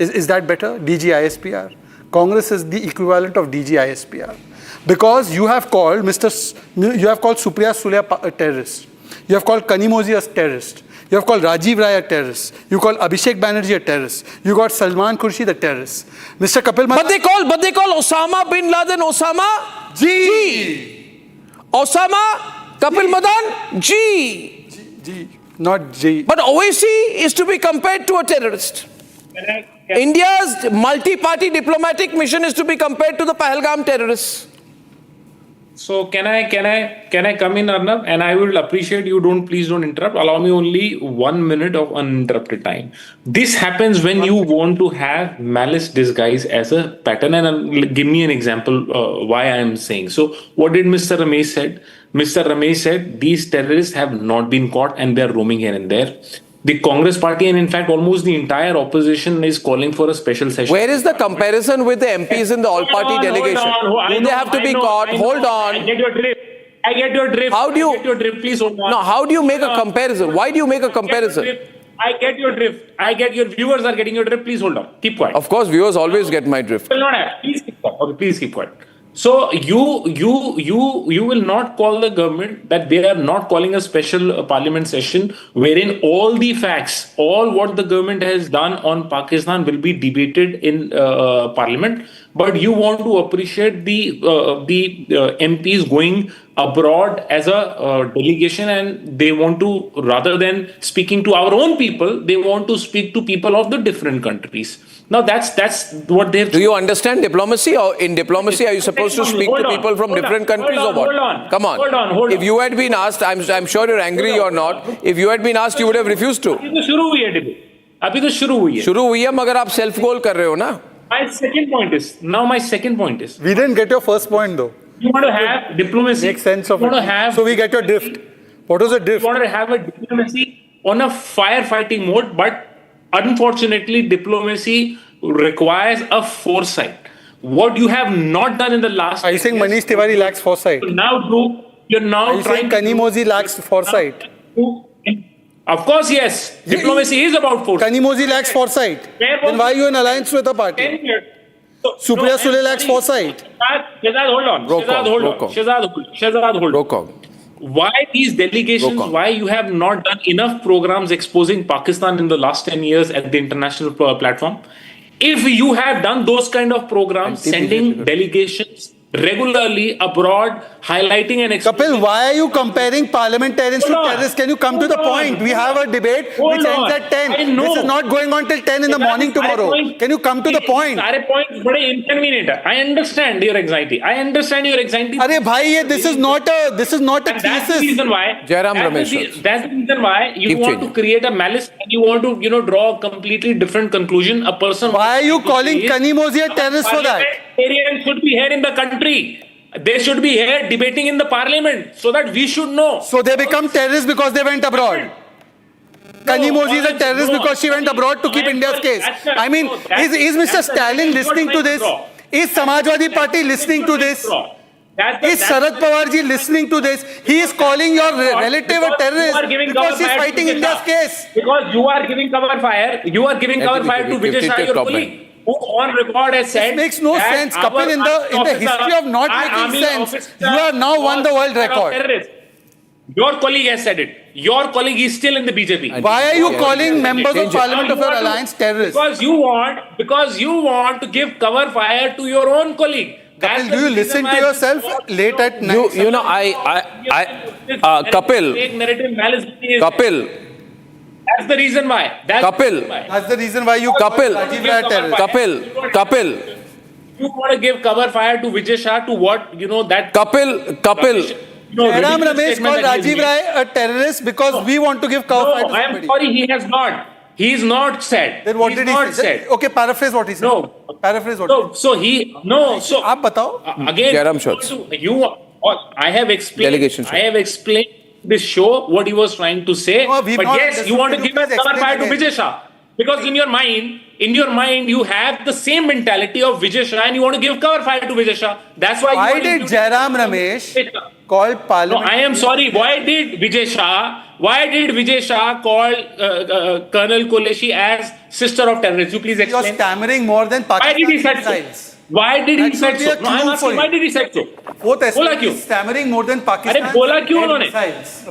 Is that better? DGISPR. Congress is the equivalent of DGISPR. Because you have called Supriya Sule a terrorist. You have called Kanimozi a terrorist. You have called Rajiv Rai a terrorist. You call Abhishek Banerjee a terrorist. You got Salman Khurshid a terrorist. Mr. Kapil Madan. But they call Osama bin Laden Osama G. Osama Kapil Madan G. G. Not G. But OIC is to be compared to a terrorist. India's multi-party diplomatic mission is to be compared to the Pahalgam terrorists. So can I come in, Arnab? And I will appreciate you please don't interrupt. Allow me only 1 minute of uninterrupted time. This happens when you want to have malice disguise as a pattern. And give me an example why I am saying. So what did Mr. Ramesh said? Mr. Ramesh said these terrorists have not been caught and they are roaming here and there. The Congress party and in fact almost the entire opposition is calling for a special session. Where is the comparison with the MPs in the all-party delegation? Do they have to be caught? Hold on. I get your drift. How do you? I get your drift. Please hold on. No, how do you make a comparison? Why do you make a comparison? I get your drift. I get your viewers are getting your drift. Please hold on. Keep quiet. Of course, viewers always get my drift. Will not have. Please keep quiet. Okay, please keep quiet. So you will not call the government that they are not calling a special parliament session wherein all the facts, all what the government has done on Pakistan will be debated in parliament. But you want to appreciate the MPs going abroad as a delegation, and they want to, rather than speaking to our own people, they want to speak to people of the different countries. Now that's what they have. Do you understand diplomacy? Or in diplomacy, are you supposed to speak to people from different countries or what? Come on. Hold on. If you had been asked, I'm sure you're angry or not. If you had been asked, you would have refused to. अभी तो शुरू हुई है debate. अभी तो शुरू हुई है. शुरू हुई है, मगर आप self goal कर रहे हो ना? My second point is. We didn't get your first point though. You want to have diplomacy. Make sense of it. So we get your drift. What was the drift? You want to have a diplomacy on a firefighting mode, but unfortunately, diplomacy requires a foresight. What you have not done in the last. Are you saying Manish Tiwari lacks foresight? You're now Are you saying Kanimozi lacks foresight? Of course, yes. Diplomacy is about foresight. Kanimozi lacks foresight. Then why are you in alliance with a party? Supriya Sule lacks foresight. Shehzad, hold on. Shehzad, hold on. Why these delegations, why you have not done enough programs exposing Pakistan in the last 10 years at the international platform? If you have done those kind of programs, sending delegations regularly abroad, highlighting and Kapil, why are you comparing parliamentarians to terrorists? Can you come to the point? We have a debate which ends at 10. This is not going on till 10 in the morning tomorrow. Can you come to the point? Inconvenient. I understand your anxiety. Arey bhai, this is not a thesis. That's the reason why. Jairam Ramesh. That's the reason why you want to create a malice and you want to, draw a completely different conclusion. A person. Why are you calling Kanimozi a terrorist for that? Parliamentarians should be here in the country. They should be here debating in the parliament so that we should know. So they become terrorists because they went abroad. Kanimozi is a terrorist because she went abroad to keep India's case. I mean, is Mr. Stalin listening to this? Is Samajwadi Party listening to this? Is Sharad Pawar ji listening to this? He is calling your relative a terrorist because he is fighting India's case. Because you are giving cover fire. You are giving cover fire to Vijay Shah, your colleague, who on record has said. It makes no sense, Kapil. In the history of not making sense, you have now won the world record. Your colleague has said it. Your colleague is still in the BJP. Why are you calling members of parliament of your alliance terrorists? Because you want to give cover fire to your own colleague. Kapil, do you listen to yourself late at night? Kapil. That's the reason why. That's the reason why you call Rajiv Rai a terrorist. Kapil. You want to give cover fire to Vijay Shah to what, that... Kapil. Jairam Ramesh called Rajiv Rai a terrorist because we want to give cover fire to somebody. I am sorry, he has not. He's not said. Then what did he say? Okay, paraphrase what he said. No. Paraphrase what he said. So aap batao. Again, Jairam Shots. I have explained. Delegation I have explained this show what he was trying to say. No, but yes, you want to give cover fire to Vijay Shah. Because in your mind, you have the same mentality of Vijay Shah and you want to give cover fire to Vijay Shah. That's why. Why did Jairam Ramesh call parliament? No, I am sorry. Why did Vijay Shah call Colonel Qureshi as sister of terrorists? You please explain. You are stammering more than Pakistan. Why did he say so? Why did he say so? No, I'm asking, why did he say so? बोला क्यों? Stammering more than Pakistan. अरे बोला क्यों उन्होंने?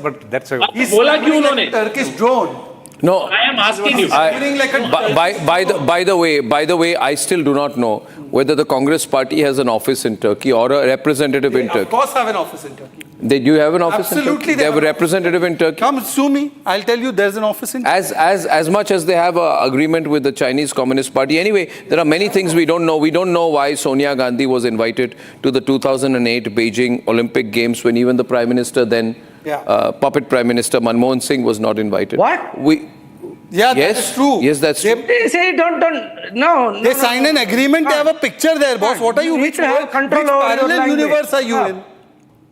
But that's a... He's बोला क्यों उन्होंने? Turkish drone. No, I am asking you. By the way, I still do not know whether the Congress party has an office in Turkey or a representative in Turkey. Of course have an office in Turkey. They do have an office in Turkey? Absolutely. They have a representative in Turkey? Come sue me. I'll tell you there's an office in Turkey. As much as they have an agreement with the Chinese Communist Party. Anyway, there are many things we don't know. We don't know why Sonia Gandhi was invited to the 2008 Beijing Olympic Games when even the Prime Minister then, puppet Prime Minister Manmohan Singh was not invited. What? Yeah, that is true. Yes, that's true. They say no. They signed an agreement. They have a picture there, boss. What are you? Which parallel universe are you in?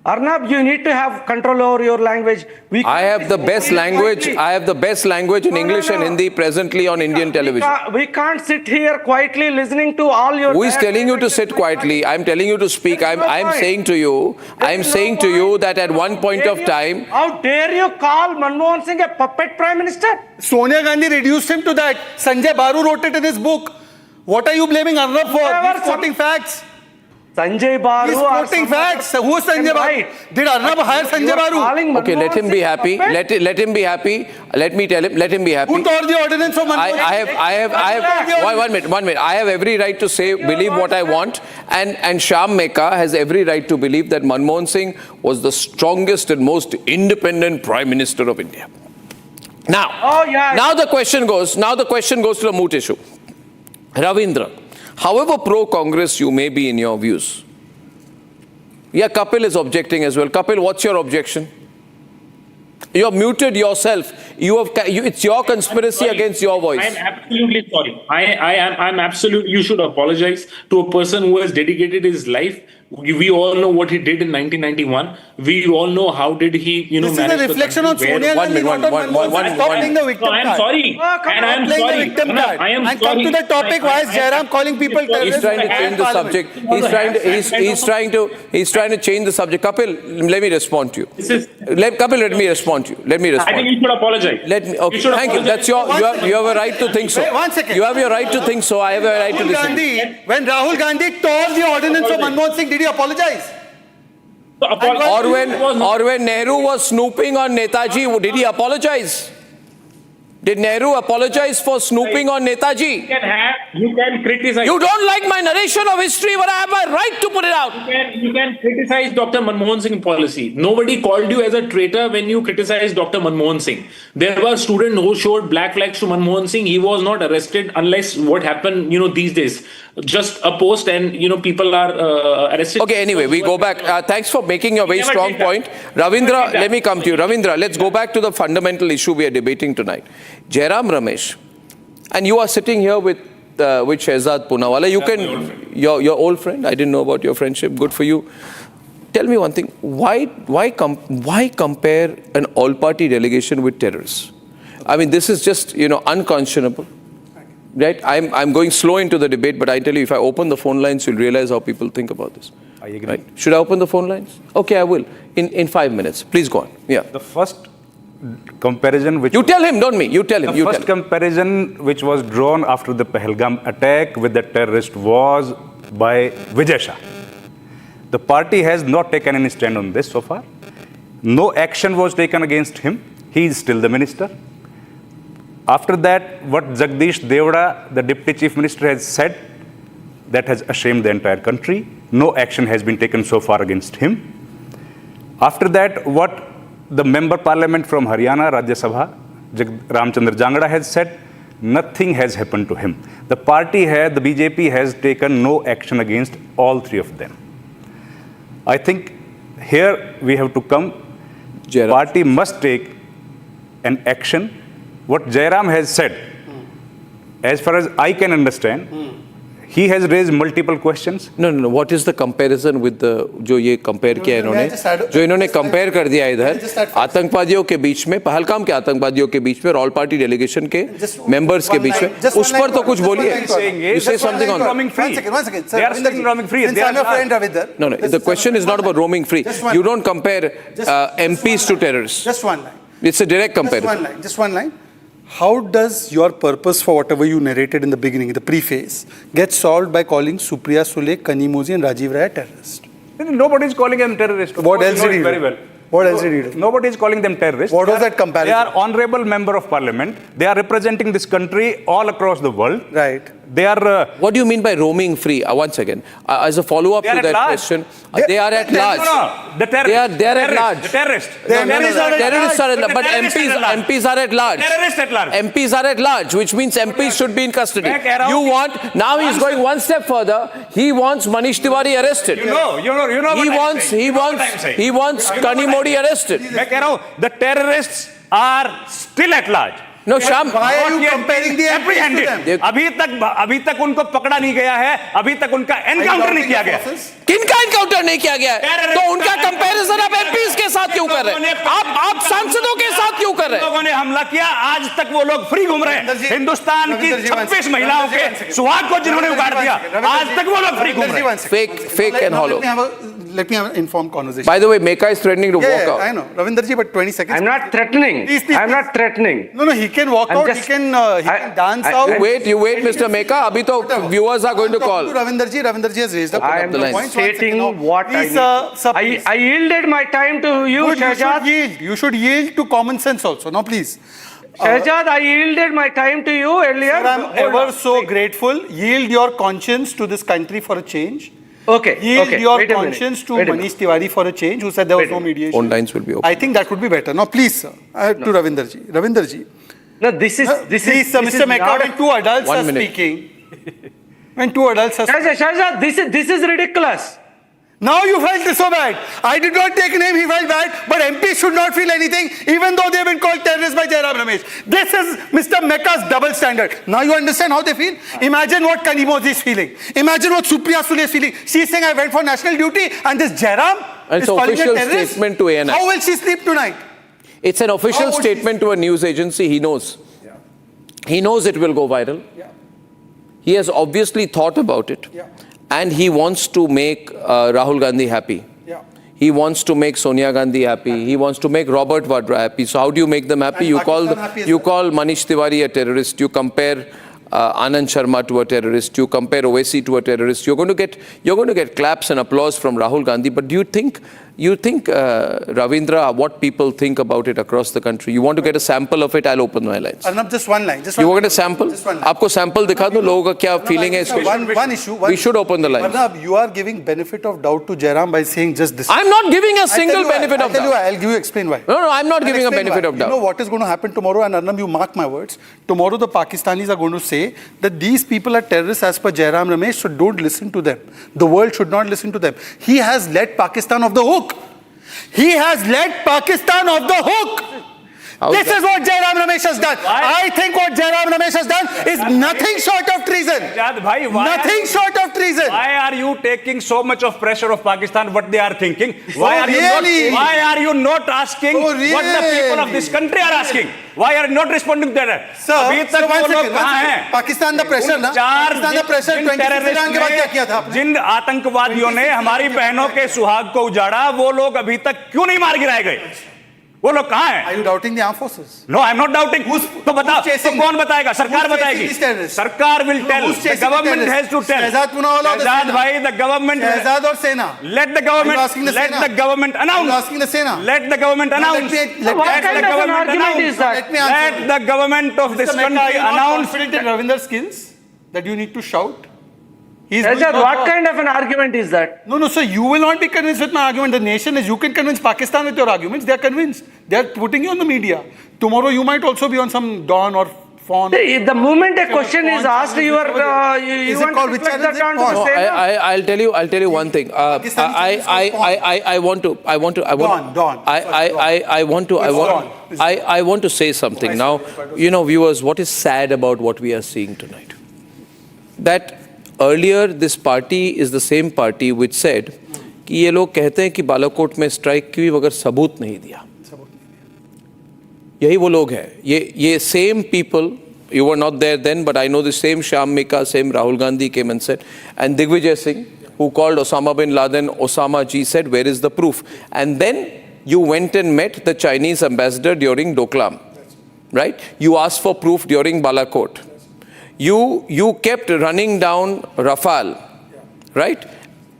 Arnab, you need to have control over your language. I have the best language. I have the best language in English and Hindi presently on Indian television. We can't sit here quietly listening to all your... Who is telling you to sit quietly? I'm telling you to speak. I'm saying to you that at one point of time... How dare you call Manmohan Singh a puppet Prime Minister? Sonia Gandhi reduced him to that. Sanjay Baru wrote it in his book. What are you blaming Arnab for? He's quoting facts. Sanjay Baru. He's quoting facts. Who is Sanjay Baru? Did Arnab hire Sanjay Baru? Okay, let him be happy. Let him be happy. Let me tell him. Let him be happy. Who tore the ordinance for Manmohan Singh? I have. One minute. I have every right to believe what I want, and Shyam Meka has every right to believe that Manmohan Singh was the strongest and most independent Prime Minister of India. Now the question goes to the moot issue. Ravindra, however pro-Congress you may be in your views, Kapil is objecting as well. Kapil, what's your objection? You have muted yourself. It's your conspiracy against your voice. I am absolutely sorry. I'm absolutely. You should apologize to a person who has dedicated his life. We all know what he did in 1991. We all know how did he, This is a reflection on Sonia Gandhi. Stop playing the victim card. I'm sorry. And I'm sorry. And come to the topic. Why is Jairam calling people terrorists? He's trying to change the subject. He's trying to change the subject. Kapil, let me respond to you. Kapil, let me respond to you. I think you should apologize. Thank you. That's you have a right to think so. 1 second. You have your right to think so. I have a right to listen. When Rahul Gandhi tore the ordinance of Manmohan Singh, did he apologize? Or when Nehru was snooping on Netaji, did he apologize? Did Nehru apologize for snooping on Netaji? You can criticize. You don't like my narration of history, but I have my right to put it out. You can criticize Dr. Manmohan Singh policy. Nobody called you as a traitor when you criticized Dr. Manmohan Singh. There were students who showed black flags to Manmohan Singh. He was not arrested unless what happened, these days. Just a post and, people are arrested. Okay, anyway, we go back. Thanks for making a very strong point. Ravindra, let me come to you. Ravindra, let's go back to the fundamental issue we are debating tonight. Jairam Ramesh, and you are sitting here with Shehzad Poonawalla. You can, your old friend. I didn't know about your friendship. Good for you. Tell me one thing. Why compare an all-party delegation with terrorists? I mean, this is just unconscionable, right? I'm going slow into the debate, but I tell you, if I open the phone lines, you'll realize how people think about this. I agree. Right? Should I open the phone lines? Okay, I will. In 5 minutes. Please go on. Yeah. The first comparison which... You tell him, don't me. You tell him. The first comparison which was drawn after the Pahalgam attack with the terrorist was by Vijay Shah. The party has not taken any stand on this so far. No action was taken against him. He is still the minister. After that, what Jagdish Devda, the Deputy Chief Minister, has said, that has ashamed the entire country. No action has been taken so far against him. After that, what the Member Parliament from Haryana, Rajya Sabha, Ramchandra Jangda has said, nothing has happened to him. The party the BJP has taken no action against all three of them. I think here we have to come, party must take an action. What Jairam has said, as far as I can understand, he has raised multiple questions. No. What is the comparison with the जो ये compare किया इन्होंने, जो इन्होंने compare कर दिया इधर आतंकवादियों के बीच में, पहलगाम के आतंकवादियों के बीच में और all party delegation के members के बीच में, उस पर तो कुछ बोलिए. You say something on that. One second. They are still roaming free. No. The question is not about roaming free. You don't compare MPs to terrorists. Just one line. It's a direct comparison. Just one line. How does your purpose for whatever you narrated in the beginning, the preface, get solved by calling Supriya Sule, Kanimozi and Rajiv Rai terrorists? Nobody is calling them terrorists. What else did he do? Very well. What else did he do? Nobody is calling them terrorists. What was that comparison? They are honorable member of parliament. They are representing this country all across the world. Right. They are... What do you mean by roaming free? One second. As a follow-up to that question, they are at large. No. The terrorists. They are at large. The terrorists. Terrorists are at large. But MPs are at large. Terrorists at large. MPs are at large, which means MPs should be in custody. You want... Now he's going one step further. He wants Manish Tiwari arrested. You know He wants Kanimodi arrested. The terrorists are still at large. No, Sham. Why are you comparing the apprehended? अभी तक उनको पकड़ा नहीं गया है. अभी तक उनका एनकाउंटर नहीं किया गया. किनका एनकाउंटर नहीं किया गया है? तो उनका कंपैरिजन आप एमपीज के साथ क्यों कर रहे हैं? आप सांसदों के साथ क्यों कर रहे हैं? लोगों ने हमला किया, आज तक वो लोग फ्री घूम रहे हैं. हिंदुस्तान की 26 महिलाओं के सुहाग को जिन्होंने उगाड़ दिया, आज तक वो लोग फ्री घूम रहे हैं. Fake and hollow. Let me have an informed conversation. By the way, Meka is threatening to walk out. I know. Ravinderji, but 20 seconds. I'm not threatening. I'm not threatening. No, he can walk out. He can dance out. You wait, Mr. Meka. Abhi to viewers are going to call. Ravinderji has raised up. I am stating what I yielded my time to you, Shehzad. You should yield to common sense also. Now, please. Shehzad, I yielded my time to you earlier. Sir, I'm ever so grateful. Yield your conscience to this country for a change. Okay. Yield your conscience to Manish Tiwari for a change, who said there was no mediation. Phone lines will be open. I think that would be better. Now, please, sir, to Ravinderji. Ravinderji. No, this is Mr. Meka, when two adults are speaking. When two adults are speaking. Shehzad, this is ridiculous. Now you felt so bad. I did not take name, he felt bad, but MPs should not feel anything, even though they have been called terrorists by Jairam Ramesh. This is Mr. Meka's double standard. Now you understand how they feel? Imagine what Kanimozi is feeling. Imagine what Supriya Sule is feeling. She is saying, I went for national duty, and this Jairam is calling a terrorist. Statement to ANI. How will she sleep tonight? It's an official statement to a news agency. He knows. Yeah. He knows it will go viral. Yeah. He has obviously thought about it. Yeah. And he wants to make Rahul Gandhi happy. Yeah. He wants to make Sonia Gandhi happy. He wants to make Robert Vadra happy. So how do you make them happy? You call Manish Tiwari a terrorist. You compare Anand Sharma to a terrorist, you compare Owaisi to a terrorist, you're going to get claps and applause from Rahul Gandhi. But do you think Ravindra, what people think about it across the country? You want to get a sample of it? I'll open my lines. Arnab, just one line. You want a sample? आपको sample दिखा दो लोगों का क्या feeling है इसको? One issue. We should open the lines. Arnab, you are giving benefit of doubt to Jairam by saying just this. I'm not giving a single benefit of doubt. I'll give you explain why. No, I'm not giving a benefit of doubt. You know what is going to happen tomorrow, and Arnab, you mark my words. Tomorrow the Pakistanis are going to say that these people are terrorists as per Jairam Ramesh, so don't listen to them. The world should not listen to them. He has let Pakistan off the hook. He has let Pakistan off the hook. This is what Jairam Ramesh has done. I think what Jairam Ramesh has done is nothing short of treason. Nothing short of treason. Why are you taking so much of pressure of Pakistan, what they are thinking? Why are you not asking what the people of this country are asking? Why are you not responding to that? Sir, Pakistan the pressure, na? Pakistan the pressure 20 के बाद क्या किया था आपने? जिन आतंकवादियों ने हमारी बहनों के सुहाग को उजाड़ा, वो लोग अभी तक क्यों नहीं मार गिराए गए? वो लोग कहाँ हैं? Are you doubting the armed forces? No, I'm not doubting. तो बताओ, तो कौन बताएगा? सरकार बताएगी. सरकार will tell. The government has to tell. Shahzad भाई, the government. शहजाद और सेना. Let the government announce. Asking the Sena. Let the government announce. What kind of an argument is that? Let the government of this country announce. Confident in Ravinder's skills that you need to shout. What kind of an argument is that? No, sir, you will not be convinced with my argument. The nation is, you can convince Pakistan with your arguments. They are convinced. They are putting you on the media. Tomorrow you might also be on some Dawn or Fawn. The moment a question is asked, you want to reflect that on to say I'll tell you one thing. I want to say something now. You know, viewers, what is sad about what we are seeing tonight? That earlier, this party is the same party which said कि ये लोग कहते हैं कि बालाकोट में strike की मगर सबूत नहीं दिया. यही वो लोग हैं. ये same people, you were not there then, but I know the same Shyam Mika, same Rahul Gandhi came and said, and Digvijay Singh, who called Osama bin Laden, Osama ji, said, where is the proof? And then you went and met the Chinese ambassador during Doklam, right? You asked for proof during Balakot. You kept running down Rafale, right?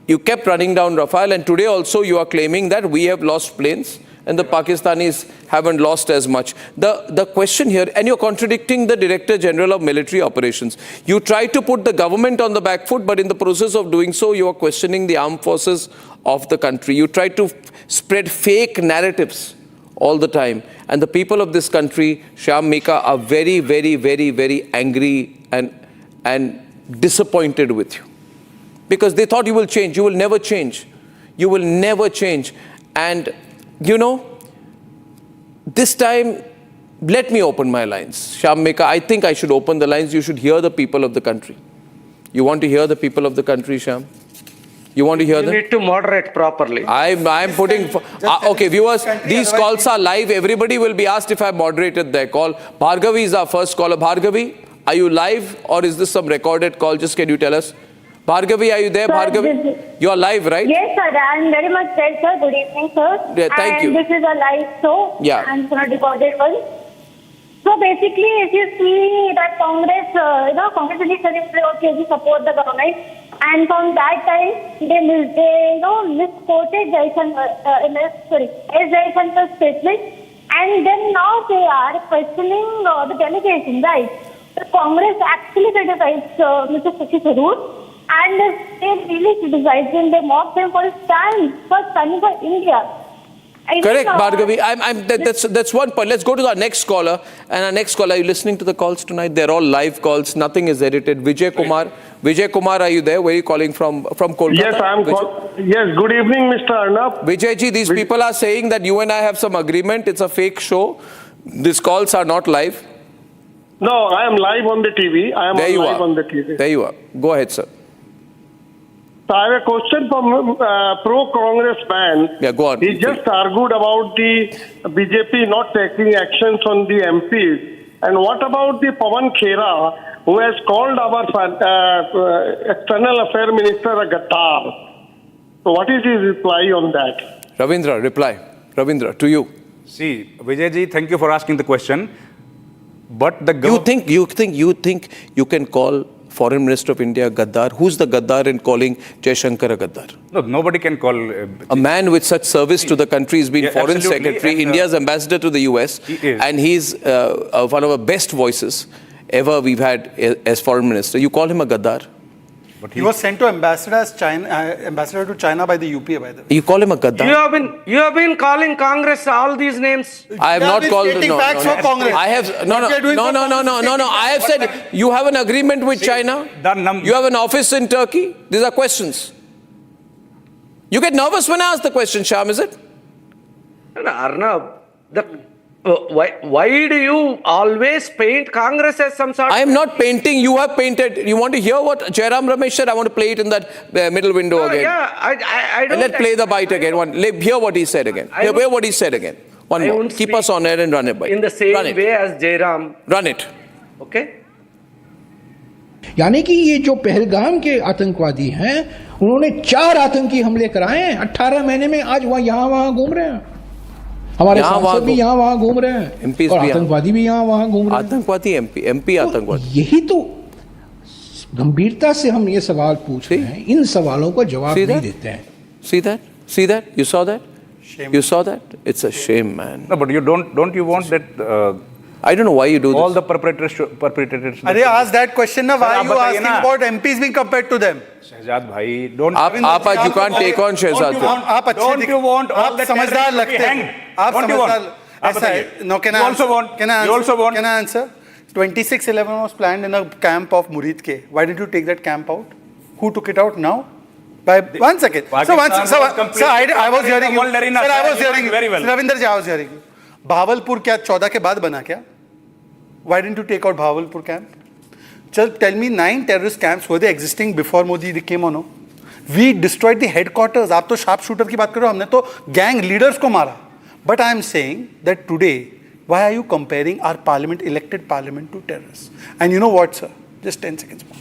You kept running down Rafale, and today also you are claiming that we have lost planes and the Pakistanis haven't lost as much. The question here, and you're contradicting the Director General of Military Operations. You try to put the government on the back foot, but in the process of doing so, you are questioning the armed forces of the country. You try to spread fake narratives all the time. And the people of this country, Shyam Mika, are very, very, very, very angry and disappointed with you. Because they thought you will change. You will never change. You will never change. And, you know, this time, let me open my lines. Shyam Mika, I think I should open the lines. You should hear the people of the country. You want to hear the people of the country, Shyam? You want to hear them? You need to moderate properly. I'm putting... okay, viewers, these calls are live. Everybody will be asked if I moderated their call. Bhargavi is our first caller. Bhargavi, are you live or is this some recorded call? Just can you tell us? Bhargavi, are you there, sir, Bhargavi? You are live, right? Yes, sir. I am very much well, sir. Good evening, sir. Yeah, thank you. This is a live show. Yeah. And it's not recorded one. So basically, if you see that Congress, Congress really support the government, and from that time they misquoted Jaisankar's statement, and then now they are questioning the delegation, right? The Congress actually criticized Mr. Shashi Tharoor, and they really criticized him. They mocked him for his stand for standing for India. Correct, Bhargavi. That's one point. Let's go to our next caller. And our next caller, are you listening to the calls tonight? They're all live calls. Nothing is edited. Vijay Kumar. Vijay Kumar, are you there? Where are you calling from? From Kolkata? Yes, yes, good evening, Mr. Arnab. Vijay ji, these people are saying that you and I have some agreement. It's a fake show. These calls are not live. No, I am live on the TV. I am live on the TV. There you are. Go ahead, sir. So I have a question from pro-Congress man. Yeah, go on. He just argued about the BJP not taking actions on the MPs. And what about the Pawan Khera, who has called our External Affairs Minister a Gaddar? So what is his reply on that? Ravindra, reply. Ravindra, to you. See, Vijay ji, thank you for asking the question. But the you think you can call Foreign Minister of India Gaddar? Who's the Gaddar in calling Jaishankar a Gaddar? No, nobody can call a man with such service to the country. He's been Foreign absolutely. Secretary, India's ambassador to the US, and he's one of the best voices ever we've had as Foreign Minister. You call him a Gaddar? But he was sent to ambassador to China by the UPA, by the way. You call him a Gaddar? You have been calling Congress all these names. I have not called facts for Congress. I have no. I have said you have an agreement with China. You have an office in Turkey. These are questions. You get nervous when I ask the question, Shyam, is it? No, Arnab, why do you always paint Congress as some sort of... I am not painting. You have painted. You want to hear what Jairam Ramesh said? I want to play it in that middle window again. Yeah, I don't... Let's play the bite again. Hear what he said again. Hear what he said again. One more. Keep us on air and run it by. In the same way as Jairam. Run it. Okay? यानी कि ये जो पहलगाम के आतंकवादी हैं उन्होंने 4 आतंकी हमले कराए हैं 18 महीने में आज वह यहाँ वहाँ घूम रहे हैं हमारे सांसद भी यहाँ वहाँ घूम रहे हैं और आतंकवादी भी यहाँ वहाँ घूम रहे हैं आतंकवादी एमपी आतंकवादी यही तो गंभीरता से हम ये सवाल पूछ रहे हैं इन सवालों का जवाब नहीं देते हैं See that? You saw that? Shame. You saw that? It's a shame, man. No, but you don't you want that... I don't know why you do all this. the perpetrators. Arey, ask that question now. Why are you asking about MPs being compared to them? Shehzad bhai, don't... you can't take on Shehzad. Don't you want all the terrorists to be hanged? Don't you want? No, can I answer? Can I answer? 26/11 was planned in a camp of Murid Ke. Why did you take that camp out? Who took it out now? By 1 second. I was hearing you. Sir, I was hearing you. Ravinder ji, I was hearing you. Bahawalpur क्या 14 के बाद बना क्या? Why didn't you take out Bahawalpur camp? Tell me 9 terrorist camps were they existing before Modi came on? No? We destroyed the headquarters. आप तो sharpshooter की बात कर रहे हो हमने तो gang leaders को मारा. But I am saying that today, why are you comparing our parliament, elected parliament, to terrorists? And you know what, sir? Just 10 seconds more.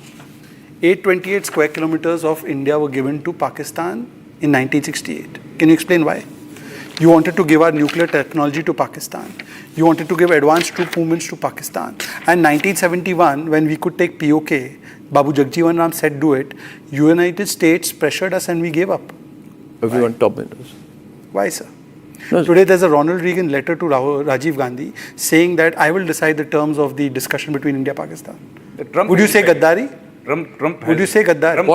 828 square kilometers of India were given to Pakistan in 1968. Can you explain why? You wanted to give our nuclear technology to Pakistan. You wanted to give advanced troop movements to Pakistan. And 1971, when we could take POK, Babu Jagjivan Ram said do it. United States pressured us and we gave up. Everyone top ministers. Why, sir? No, today there's a Ronald Reagan letter to Rajiv Gandhi saying that I will decide the terms of the discussion between India and Pakistan. Would you say Gaddari? Would you say Gaddari?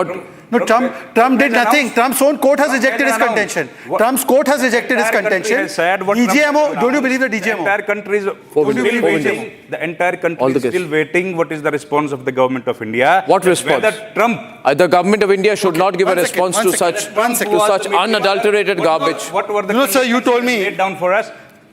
No, Trump did nothing. Trump's own court has rejected his contention. Trump's court has rejected his contention. DGMO, don't you believe the DGMO? The entire country is still waiting. The entire country is still waiting. What is the response of the government of India? What response? Whether Trump... the government of India should not give a response to such unadulterated garbage. What were the no, sir, you told me laid down for us?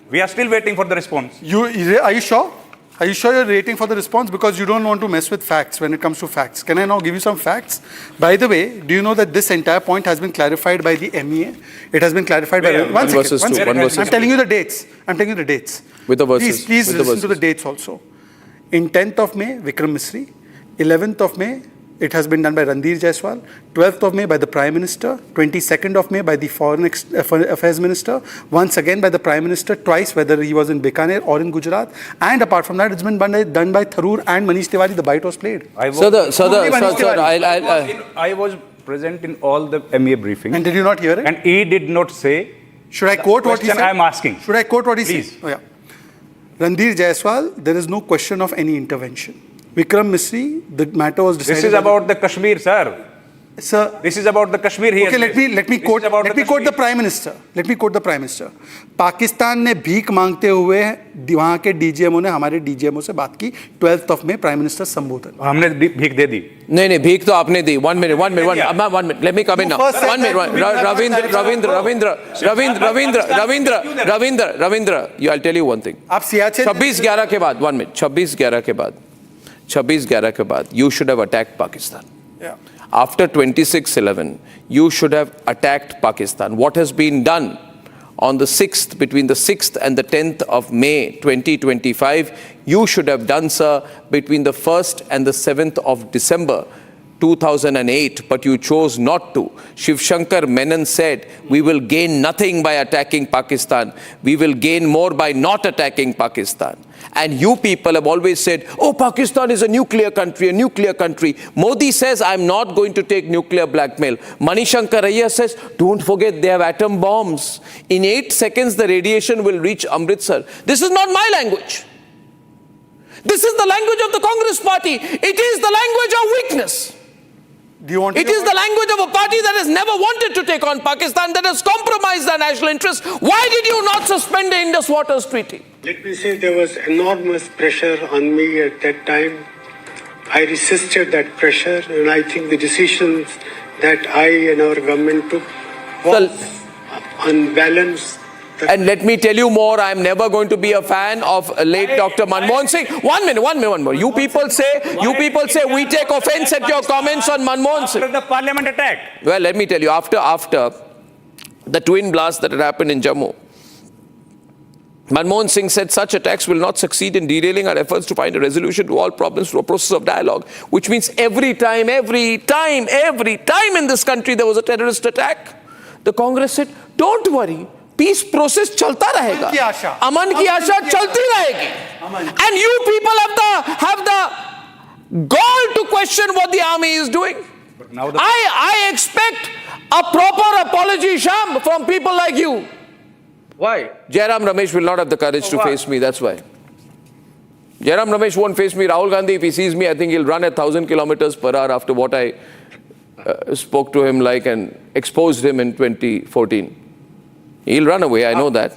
We are still waiting for the response. Are you sure? Are you sure you're waiting for the response? Because you don't want to mess with facts when it comes to facts. Can I now give you some facts? By the way, do you know that this entire point has been clarified by the MEA? It has been clarified by... One second. I'm telling you the dates. With the verses. Please listen to the dates also. In 10th of May, Vikram Misri. 11th of May, it has been done by Randir Jaiswal. 12th of May by the Prime Minister. 22nd of May by the Foreign Affairs Minister. Once again by the Prime Minister twice, whether he was in Bikaner or in Gujarat. And apart from that, it's been done by Tharoor and Manish Tiwari. The bite was played. I was present in all the MEA briefings. And did you not hear it? And he did not say... Should I quote what he said? I am asking. Should I quote what he Please. said? Oh, yeah. Randir Jaiswal, there is no question of any intervention. Vikram Misri, the matter was decided... This is about the Kashmir, sir. Sir, this is about the Kashmir here. Okay, let me quote the Prime Minister. Let me quote the Prime Minister. Pakistan ने भीख मांगते हुए वहाँ के DGMO ने हमारे DGMO से बात की 12th of May Prime Minister संबोधन. हमने भीख दे दी. नहीं भीख तो आपने दी. One minute. Let me come in now. 1 minute. Ravindra. I'll tell you one thing. आप सियाचिन 26/11 के बाद 1 minute. 26/11 के बाद you should have attacked Pakistan. Yeah. After 26/11, you should have attacked Pakistan. What has been done on the 6th, between the 6th and the 10th of May 2025, you should have done, sir, between the 1st and the 7th of December 2008, but you chose not to. Shiv Shankar Menon said, we will gain nothing by attacking Pakistan. We will gain more by not attacking Pakistan. And you people have always said, oh, Pakistan is a nuclear country, a nuclear country. Modi says, I'm not going to take nuclear blackmail. Manishankar Aiyar says, don't forget they have atom bombs. In 8 seconds, the radiation will reach Amritsar. This is not my language. This is the language of the Congress party. It is the language of weakness. It is the language of a party that has never wanted to take on Pakistan, that has compromised their national interests. Why did you not suspend the Indus Waters Treaty? Let me say there was enormous pressure on me at that time. I resisted that pressure, and I think the decisions that I and our government took was unbalanced. And let me tell you more, I am never going to be a fan of late Dr. Manmohan Singh. One minute more. You people say we take offense at your comments on Manmohan Singh. After the parliament attack. Well, let me tell you, after the twin blast that had happened in Jammu, Manmohan Singh said such attacks will not succeed in derailing our efforts to find a resolution to all problems through a process of dialogue. Which means every time in this country there was a terrorist attack, the Congress said, don't worry. Peace process chalta rahega. Aman ki asha chalti rahegi. And you people have the gall to question what the army is doing. I expect a proper apology, Sham, from people like you. Why? Jairam Ramesh will not have the courage to face me, that's why. Jairam Ramesh won't face me. Rahul Gandhi, if he sees me, I think he'll run at 1,000 kilometers per hour after what I spoke to him like and exposed him in 2014. He'll run away, I know that,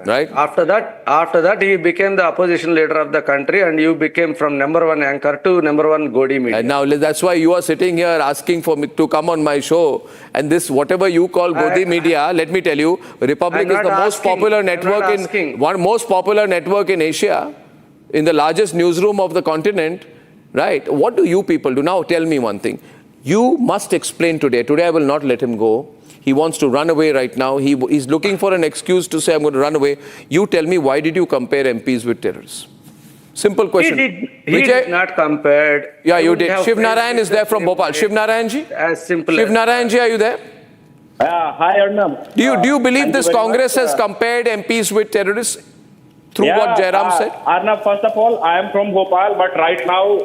right? After that, he became the opposition leader of the country, and you became from #1 anchor to #1 Godi media. And now that's why you are sitting here asking for me to come on my show. And this, whatever you call Godi media, let me tell you, Republic is the most popular network in Asia, in the largest newsroom of the continent, right? What do you people do? Now tell me one thing. You must explain today. Today I will not let him go. He wants to run away right now. He's looking for an excuse to say, I'm going to run away. You tell me, why did you compare MPs with terrorists? Simple question. He did not compare. Yeah, you did. Shiv Narayan is there from Bhopal. Shiv Narayan ji? As simple Shiv Narayan ji, are you there? Hi, Arnab. Do you believe this Congress has compared MPs with terrorists through what Jairam said? Arnab, first of all, I am from Bhopal, but right now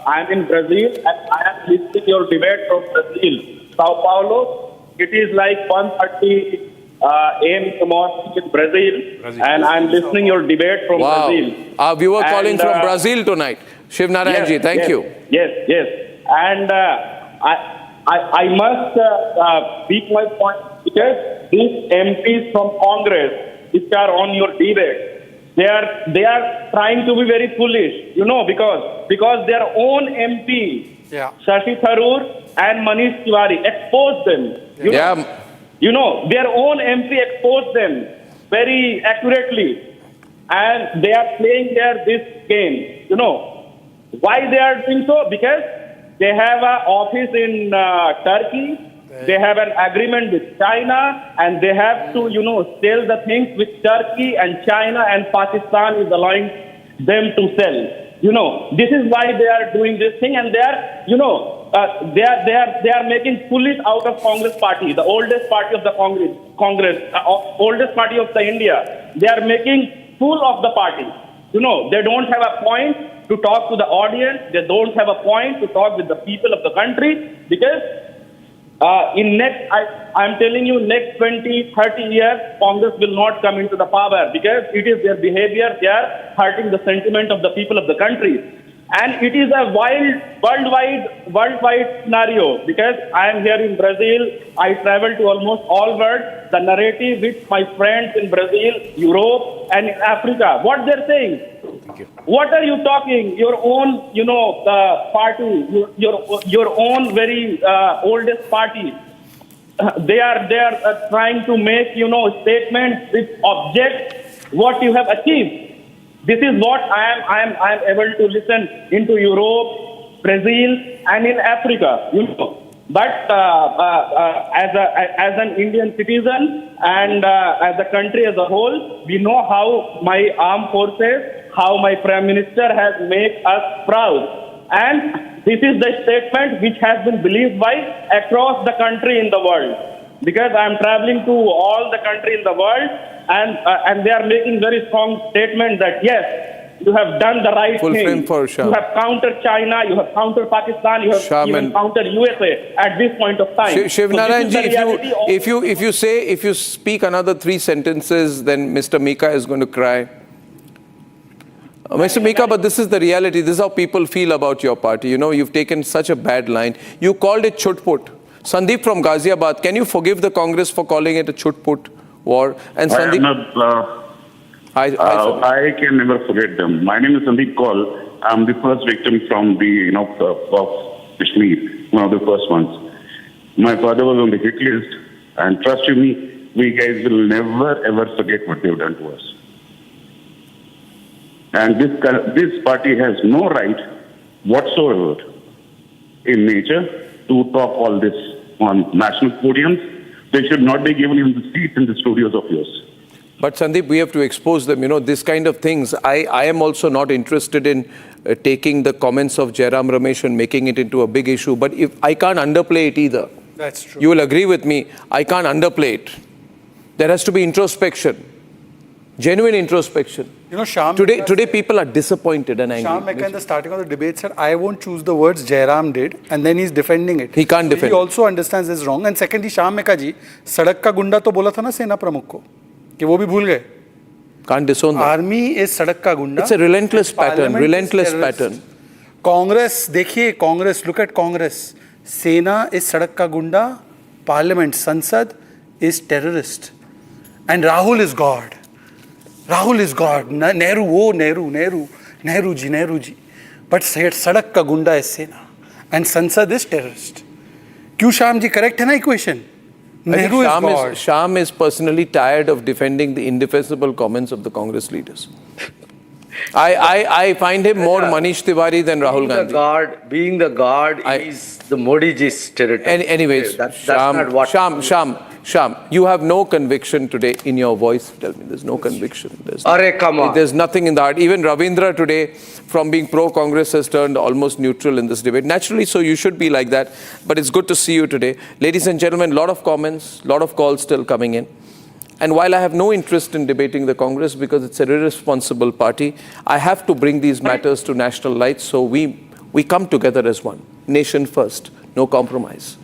I am in Brazil and I am listening your debate from Brazil, Sao Paulo. It is like 1:30 a.m. in the morning in Brazil, and I'm listening your debate from Brazil. Our viewer calling from Brazil tonight. Shiv Narayan ji, thank you. Yes. And I must speak my point, because these MPs from Congress, which are on your debate, they are trying to be very foolish, because their own MP, Shashi Tharoor and Manish Tiwari, exposed them. Their own MP exposed them very accurately, and they are playing this game. Why they are doing so? Because they have an office in Turkey, they have an agreement with China, and they have to, sell the things which Turkey and China and Pakistan is allowing them to sell. This is why they are doing this thing, and they are, they are making foolish out of Congress party, the oldest party of the Congress, oldest party of the India. They are making fool of the party. They don't have a point to talk to the audience. They don't have a point to talk with the people of the country, because I'm telling you, next 20, 30 years, Congress will not come into the power, because it is their behavior. They are hurting the sentiment of the people of the country. And it is a worldwide scenario, because I am here in Brazil. I travel to almost all world. The narrative with my friends in Brazil, Europe, and Africa, what they're saying. What are you talking? Your own, party, your own very oldest party. They are trying to make, statements which object what you have achieved. This is what I am able to listen into Europe, Brazil, and in Africa. But as an Indian citizen and as a country as a whole, we know how my armed forces, how my Prime Minister has made us proud. And this is the statement which has been believed by across the country in the world. Because I am traveling to all the country in the world, and they are making very strong statements that yes, You have done the right Full thing. frame for Shah. You have countered China, you have countered Pakistan, you have Shah even countered USA at this point of time. Shiv-Narayan So ji, this is the reality of- if you speak another 3 sentences, then Mr. Mika is going to cry. Mr. Mika, but this is the reality. This is how people feel about your party. You know, you've taken such a bad line. You called it chutput. Sandeep from Ghaziabad, can you forgive the Congress for calling it a chutput war? And Sandeep, I can never forget them. My name is Sandeep Kaul. I'm the first victim from the, of Kashmir, one of the first ones. My father was on the hit list, and trust me, we guys will never ever forget what they've done to us. And this party has no right whatsoever in nature to talk all this on national podiums. They should not be given even the seats in the studios of yours. but Sandeep, we have to expose them. You know, this kind of things. I am also not interested in taking the comments of Jairam Ramesh and making it into a big issue. But if I can't underplay it either. That's true. You will agree with me. I can't underplay it. There has to be introspection, genuine introspection. You know, Shyam Today people are disappointed and angry. Shyam Mekka in the starting of the debate said, I won't choose the words Jairam did, and then he's defending it. He can't defend He also understands it's wrong. And secondly, Shyam Mekka ji, सड़क का गुंडा तो बोला था ना सेना प्रमुख को, कि वो भी भूल गए. Can't disown that. Army is सड़क का गुंडा. It's a relentless pattern, relentless pattern. Congress, देखिए Congress, look at Congress. Sena is सड़क का गुंडा, Parliament, Sansad is terrorist. And Rahul is God. Rahul is God. Nehru, oh Nehru ji. But sadak ka gunda is Sena. And Sansad is terrorist. Kyun Shyam ji correct hai na equation? Nehru is God. Shyam is personally tired of defending the indefensible comments of the Congress leaders. I find him more Manish Tiwari than Rahul Gandhi. Being the God is the Modi ji's territory. Anyways, that's not what... Shyam, you have no conviction today in your voice. Tell me, there's no conviction. Come on. There's nothing in the heart. Even Ravindra today, from being pro-Congress, has turned almost neutral in this debate. Naturally, so you should be like that. But it's good to see you today. Ladies and gentlemen, a lot of comments, a lot of calls still coming in. And while I have no interest in debating the Congress because it's an irresponsible party, I have to bring these matters to national light. So we come together as one. Nation first, no compromise.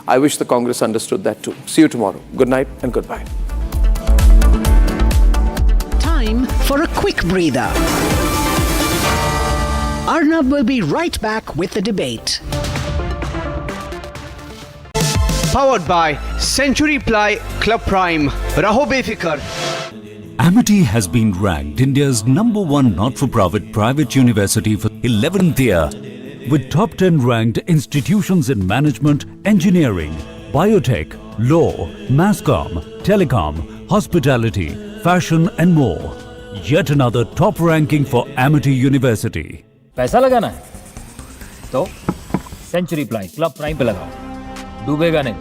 I wish the Congress understood that too. See you tomorrow. Good night and goodbye. Time for a quick breather. Arnab will be right back with the debate. Powered by Century Ply Club Prime. Raho befikar. Amity has been ranked India's #1 not-for-profit private university for 11th year, with top 10 ranked institutions in management, engineering, biotech, law, masscom, telecom, hospitality, fashion and more. Yet another top ranking for Amity University. पैसा लगाना है तो century ply club prime पे लगाओ. डूबेगा नहीं,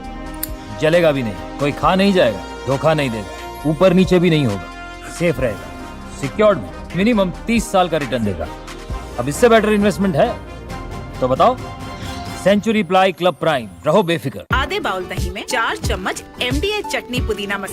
जलेगा भी नहीं, कोई खा नहीं जाएगा, धोखा नहीं देगा, ऊपर नीचे भी नहीं होगा, सेफ रहेगा, सिक्योर्ड में मिनिमम 30 साल का रिटर्न देगा. अब इससे बेटर इन्वेस्टमेंट है तो बताओ. सेंचुरी प्लाई क्लब प्राइम, रहो बेफिक्र. आधे बाउल दही में 4 चम्मच MDH चटनी पुदीना मसाला